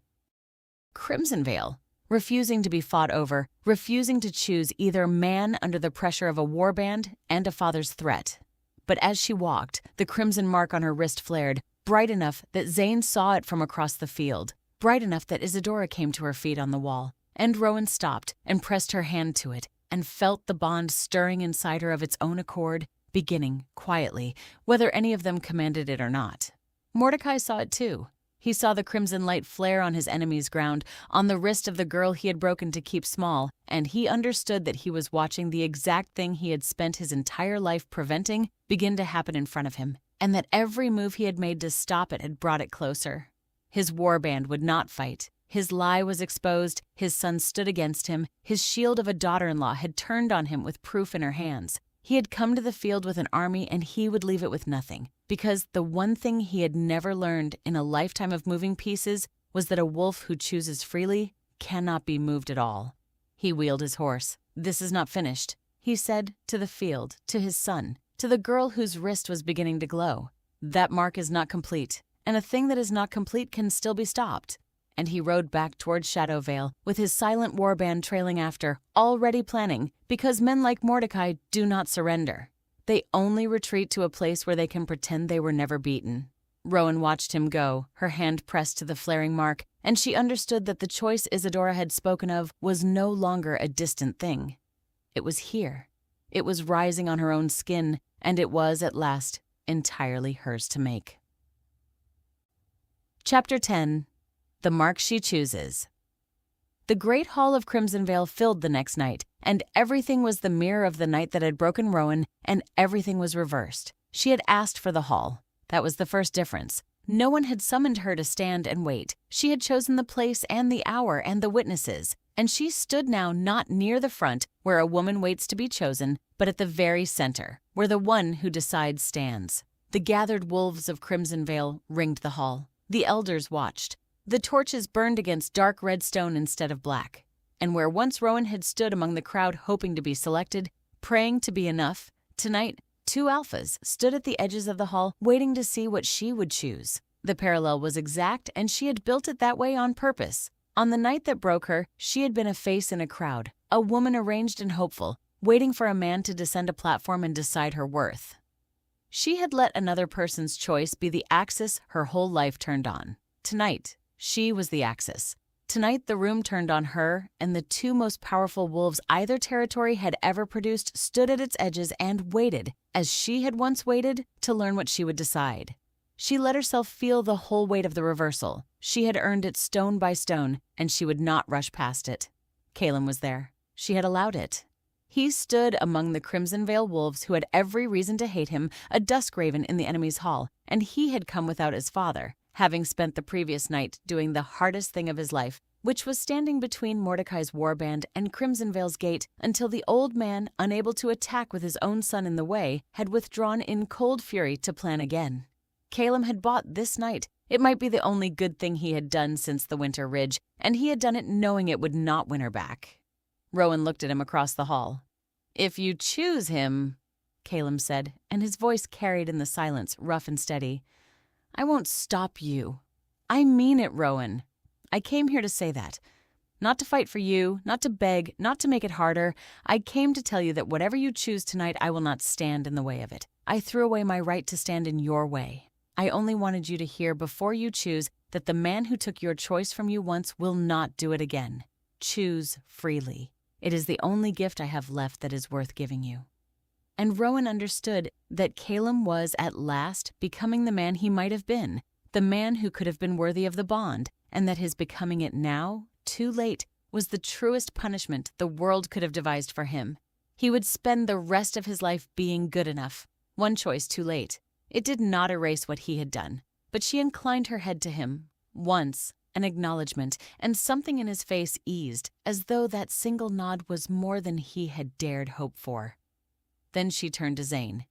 S1: Crimsonvale, refusing to be fought over, refusing to choose either man under the pressure of a warband and a father's threat. But as she walked, the crimson mark on her wrist flared, bright enough that Zane saw it from across the field, bright enough that Isadora came to her feet on the wall, and Rowan stopped and pressed her hand to it and felt the bond stirring inside her of its own accord, beginning quietly, whether any of them commanded it or not. Mordecai saw it too. He saw the crimson light flare on his enemy's ground, on the wrist of the girl he had broken to keep small, and he understood that he was watching the exact thing he had spent his entire life preventing begin to happen in front of him, and that every move he had made to stop it had brought it closer. His warband would not fight. His lie was exposed, his son stood against him, his shield of a daughter-in-law had turned on him with proof in her hands. He had come to the field with an army and he would leave it with nothing, because the one thing he had never learned in a lifetime of moving pieces was that a wolf who chooses freely cannot be moved at all. He wheeled his horse. "This is not finished," he said to the field, to his son, to the girl whose wrist was beginning to glow. "That mark is not complete, and a thing that is not complete can still be stopped." And he rode back toward Shadowvale, with his silent warband trailing after, already planning, because men like Mordecai do not surrender. They only retreat to a place where they can pretend they were never beaten. Rowan watched him go, her hand pressed to the flaring mark, and she understood that the choice Isadora had spoken of was no longer a distant thing. It was here. It was rising on her own skin, and it was, at last, entirely hers to make. Chapter 10. The Mark She Chooses. The great hall of Crimsonvale filled the next night, and everything was the mirror of the night that had broken Rowan, and everything was reversed. She had asked for the hall. That was the first difference. No one had summoned her to stand and wait. She had chosen the place and the hour and the witnesses, and she stood now not near the front, where a woman waits to be chosen, but at the very center, where the one who decides stands. The gathered wolves of Crimsonvale ringed the hall. The elders watched. The torches burned against dark red stone instead of black. And where once Rowan had stood among the crowd hoping to be selected, praying to be enough, tonight 2 alphas stood at the edges of the hall waiting to see what she would choose. The parallel was exact, and she had built it that way on purpose. On the night that broke her, she had been a face in a crowd, a woman arranged and hopeful, waiting for a man to descend a platform and decide her worth. She had let another person's choice be the axis her whole life turned on. Tonight, she was the axis. Tonight the room turned on her, and the 2 most powerful wolves either territory had ever produced stood at its edges and waited, as she had once waited, to learn what she would decide. She let herself feel the whole weight of the reversal. She had earned it stone by stone, and she would not rush past it. Caelum was there. She had allowed it. He stood among the Crimsonvale wolves who had every reason to hate him, a Duskraven in the enemy's hall, and he had come without his father, having spent the previous night doing the hardest thing of his life, which was standing between Mordecai's warband and Crimsonvale's gate until the old man, unable to attack with his own son in the way, had withdrawn in cold fury to plan again. Caelum had bought this night. It might be the only good thing he had done since the Winter Ridge, and he had done it knowing it would not win her back. Rowan looked at him across the hall. "If you choose him," Caelum said, and his voice carried in the silence, rough and steady, "I won't stop you. I mean it, Rowan. I came here to say that. Not to fight for you, not to beg, not to make it harder. I came to tell you that whatever you choose tonight, I will not stand in the way of it. I threw away my right to stand in your way. I only wanted you to hear before you choose that the man who took your choice from you once will not do it again. Choose freely. It is the only gift I have left that is worth giving you." And Rowan understood that Caelum was at last becoming the man he might have been, the man who could have been worthy of the bond, and that his becoming it now, too late, was the truest punishment the world could have devised for him. He would spend the rest of his life being good enough. One choice too late. It did not erase what he had done, but she inclined her head to him, once, an acknowledgement, and something in his face eased, as though that single nod was more than he had dared hope for. Then she turned to Zane.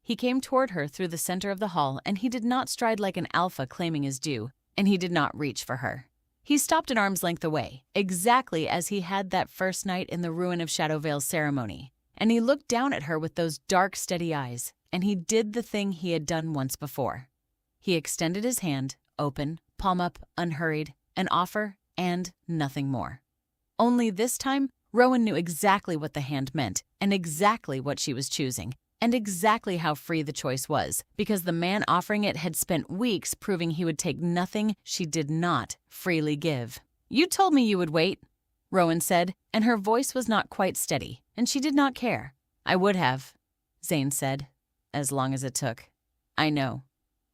S1: He came toward her through the center of the hall, and he did not stride like an alpha claiming his due, and he did not reach for her. He stopped an arm's length away, exactly as he had that first night in the ruin of Shadowvale's ceremony, and he looked down at her with those dark, steady eyes, and he did the thing he had done once before. He extended his hand, open, palm up, unhurried, an offer, and nothing more. Only this time, Rowan knew exactly what the hand meant, and exactly what she was choosing, and exactly how free the choice was, because the man offering it had spent weeks proving he would take nothing she did not freely give. "You told me you would wait," Rowan said, and her voice was not quite steady, and she did not care. "I would have," Zane said, "as long as it took. I know."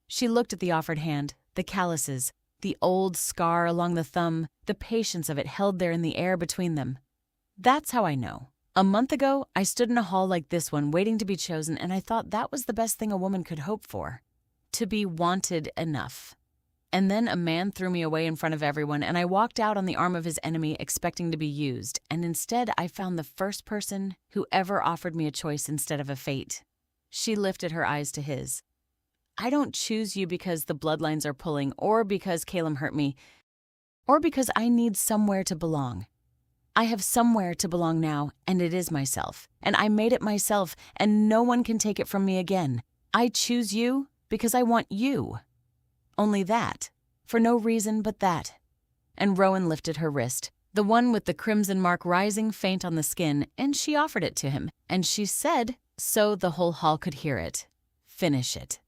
S1: She looked at the offered hand, the calluses, the old scar along the thumb, the patience of it held there in the air between them. "That's how I know. A month ago, I stood in a hall like this one waiting to be chosen, and I thought that was the best thing a woman could hope for. To be wanted enough. And then a man threw me away in front of everyone, and I walked out on the arm of his enemy expecting to be used, and instead I found the first person who ever offered me a choice instead of a fate." She lifted her eyes to his. "I don't choose you because the bloodlines are pulling, or because Caelum hurt me, or because I need somewhere to belong. I have somewhere to belong now, and it is myself, and I made it myself, and no one can take it from me again. I choose you because I want you. Only that, for no reason but that." And Rowan lifted her wrist, the one with the crimson mark rising faint on the skin, and she offered it to him, and she said, so the whole hall could hear it, "Finish it."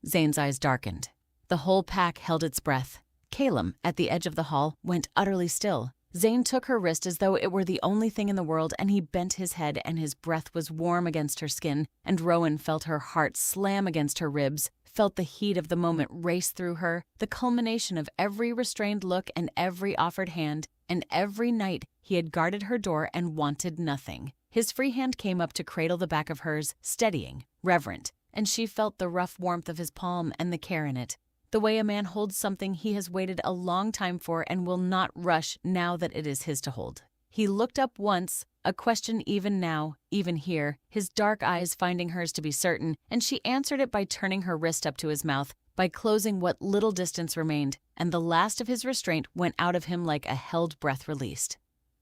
S1: Zane's eyes darkened. The whole pack held its breath. Caelum, at the edge of the hall, went utterly still. Zane took her wrist as though it were the only thing in the world, and he bent his head, and his breath was warm against her skin, and Rowan felt her heart slam against her ribs, felt the heat of the moment race through her, the culmination of every restrained look and every offered hand, and every night he had guarded her door and wanted nothing. His free hand came up to cradle the back of hers, steadying, reverent, and she felt the rough warmth of his palm and the care in it. The way a man holds something he has waited a long time for and will not rush now that it is his to hold. He looked up once, a question even now, even here, his dark eyes finding hers to be certain, and she answered it by turning her wrist up to his mouth, by closing what little distance remained, and the last of his restraint went out of him like a held breath released.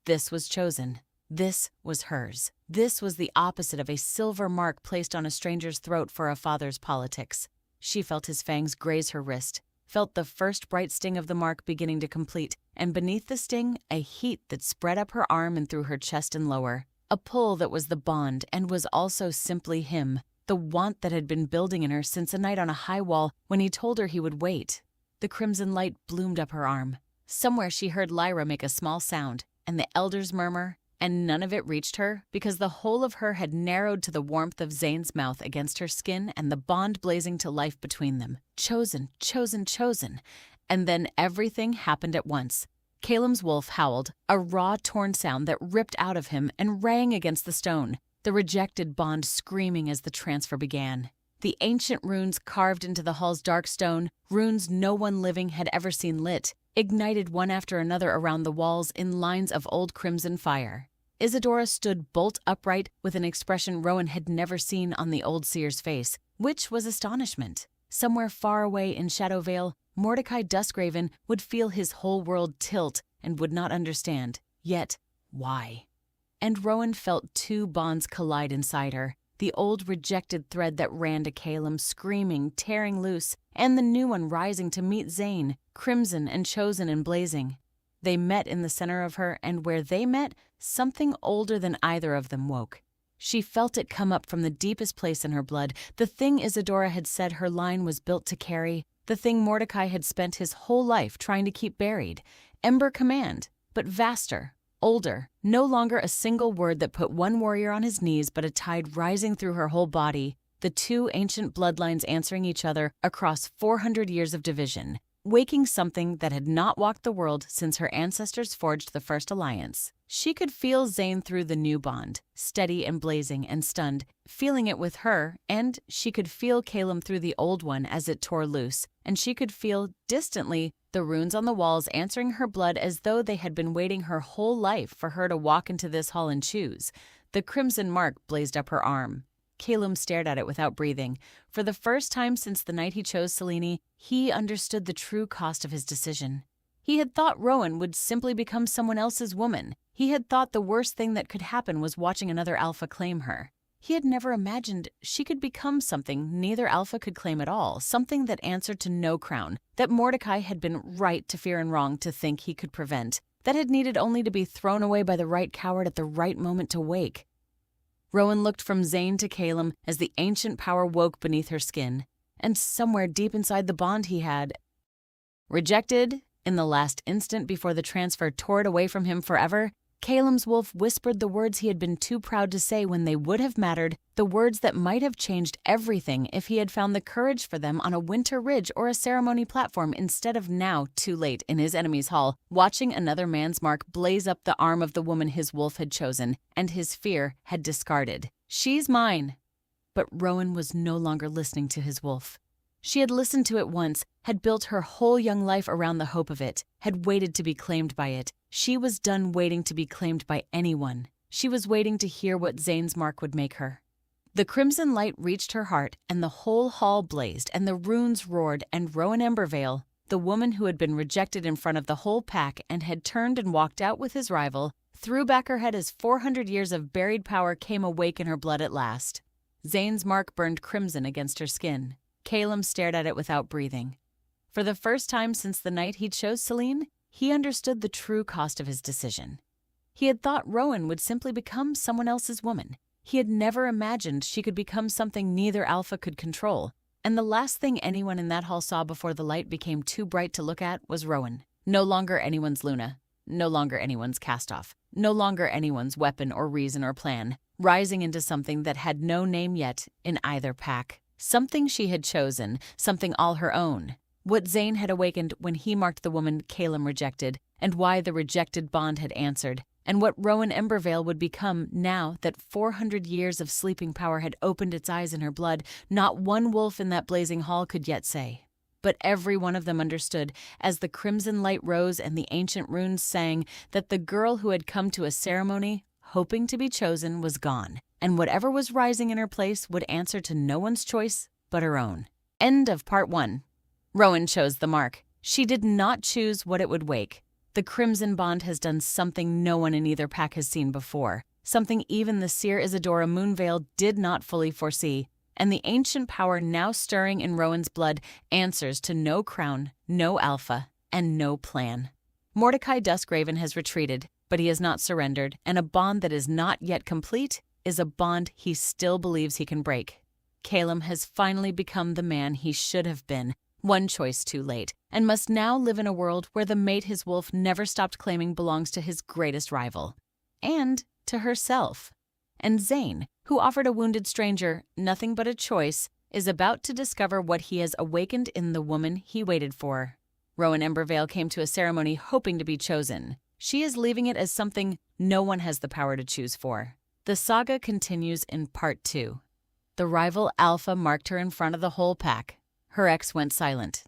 S1: This was chosen. This was hers. This was the opposite of a silver mark placed on a stranger's throat for a father's politics. She felt his fangs graze her wrist, felt the first bright sting of the mark beginning to complete, and beneath the sting, a heat that spread up her arm and through her chest and lower, a pull that was the bond and was also simply him, the want that had been building in her since a night on a high wall when he told her he would wait. The crimson light bloomed up her arm. Somewhere she heard Lyra make a small sound, and the elders murmur, and none of it reached her because the whole of her had narrowed to the warmth of Zane's mouth against her skin and the bond blazing to life between them. Chosen, chosen, chosen. And then everything happened at once. Caelum's wolf howled, a raw, torn sound that ripped out of him and rang against the stone, the rejected bond screaming as the transfer began. The ancient runes carved into the hall's dark stone, runes no one living had ever seen lit, ignited one after another around the walls in lines of old crimson fire. Isadora stood bolt upright with an expression Rowan had never seen on the old seer's face, which was astonishment. Somewhere far away in Shadowvale, Mordecai Duskraven would feel his whole world tilt and would not understand. Yet, why? And Rowan felt two bonds collide inside her, the old rejected thread that ran to Caelum screaming, tearing loose, and the new one rising to meet Zane, crimson and chosen and blazing. They met in the center of her, and where they met, something older than either of them woke. She felt it come up from the deepest place in her blood, the thing Isadora had said her line was built to carry, the thing Mordecai had spent his whole life trying to keep buried. Ember command, but vaster, older, no longer a single word that put one warrior on his knees, but a tide rising through her whole body, the two ancient bloodlines answering each other across 400 years of division. waking something that had not walked the world since her ancestors forged the first alliance. She could feel Zane through the new bond, steady and blazing and stunned, feeling it with her, and she could feel Caelum through the old one as it tore loose, and she could feel, distantly, the runes on the walls answering her blood as though they had been waiting her whole life for her to walk into this hall and choose. The crimson mark blazed up her arm. Caelum stared at it without breathing. For the first time since the night he chose Selene, he understood the true cost of his decision. He had thought Rowan would simply become someone else's woman. He had thought the worst thing that could happen was watching another alpha claim her. He had never imagined she could become something neither alpha could claim at all, something that answered to no crown, that Mordecai had been right to fear and wrong to think he could prevent, that had needed only to be thrown away by the right coward at the right moment to wake. Rowan looked from Zane to Caelum as the ancient power woke beneath her skin, and somewhere deep inside the bond he had rejected. In the last instant before the transfer tore it away from him forever, Caelum's wolf whispered the words he had been too proud to say when they would have mattered, the words that might have changed everything if he had found the courage for them on a winter ridge or a ceremony platform instead of now, too late, in his enemy's hall, watching another man's mark blaze up the arm of the woman his wolf had chosen, and his fear had discarded. "She's mine." But Rowan was no longer listening to his wolf. She had listened to it once, had built her whole young life around the hope of it, had waited to be claimed by it. She was done waiting to be claimed by anyone. She was waiting to hear what Zane's mark would make her. The crimson light reached her heart, and the whole hall blazed, and the runes roared, and Rowan Embervale, the woman who had been rejected in front of the whole pack and had turned and walked out with his rival, threw back her head as 400 years of buried power came awake in her blood at last. Zane's mark burned crimson against her skin. Caelum stared at it without breathing. For the first time since the night he chose Selene, he understood the true cost of his decision. He had thought Rowan would simply become someone else's woman. He had never imagined she could become something neither alpha could control. And the last thing anyone in that hall saw before the light became too bright to look at was Rowan. No longer anyone's Luna. No longer anyone's cast-off. No longer anyone's weapon or reason or plan. Rising into something that had no name yet in either pack. Something she had chosen, something all her own. What Zane had awakened when he marked the woman Caelum rejected, and why the rejected bond had answered, and what Rowan Embervale would become now that 400 years of sleeping power had opened its eyes in her blood, not one wolf in that blazing hall could yet say. But every one of them understood, as the crimson light rose and the ancient runes sang, that the girl who had come to a ceremony, hoping to be chosen, was gone, and whatever was rising in her place would answer to no one's choice but her own. End of part 1. Rowan chose the mark. She did not choose what it would wake. The crimson bond has done something no one in either pack has seen before, something even the seer Isadora Moonvale did not fully foresee, and the ancient power now stirring in Rowan's blood answers to no crown, no alpha, and no plan. Mordecai Duskraven has retreated, but he has not surrendered, and a bond that is not yet complete is a bond he still believes he can break. Caelum has finally become the man he should have been, one choice too late, and must now live in a world where the mate his wolf never stopped claiming belongs to his greatest rival. And to herself. And Zane, who offered a wounded stranger nothing but a choice, is about to discover what he has awakened in the woman he waited for. Rowan Embervale came to a ceremony hoping to be chosen. She is leaving it as something no one has the power to choose for. The saga continues in part 2. The rival Alpha marked her in front of the whole pack. Her ex went silent.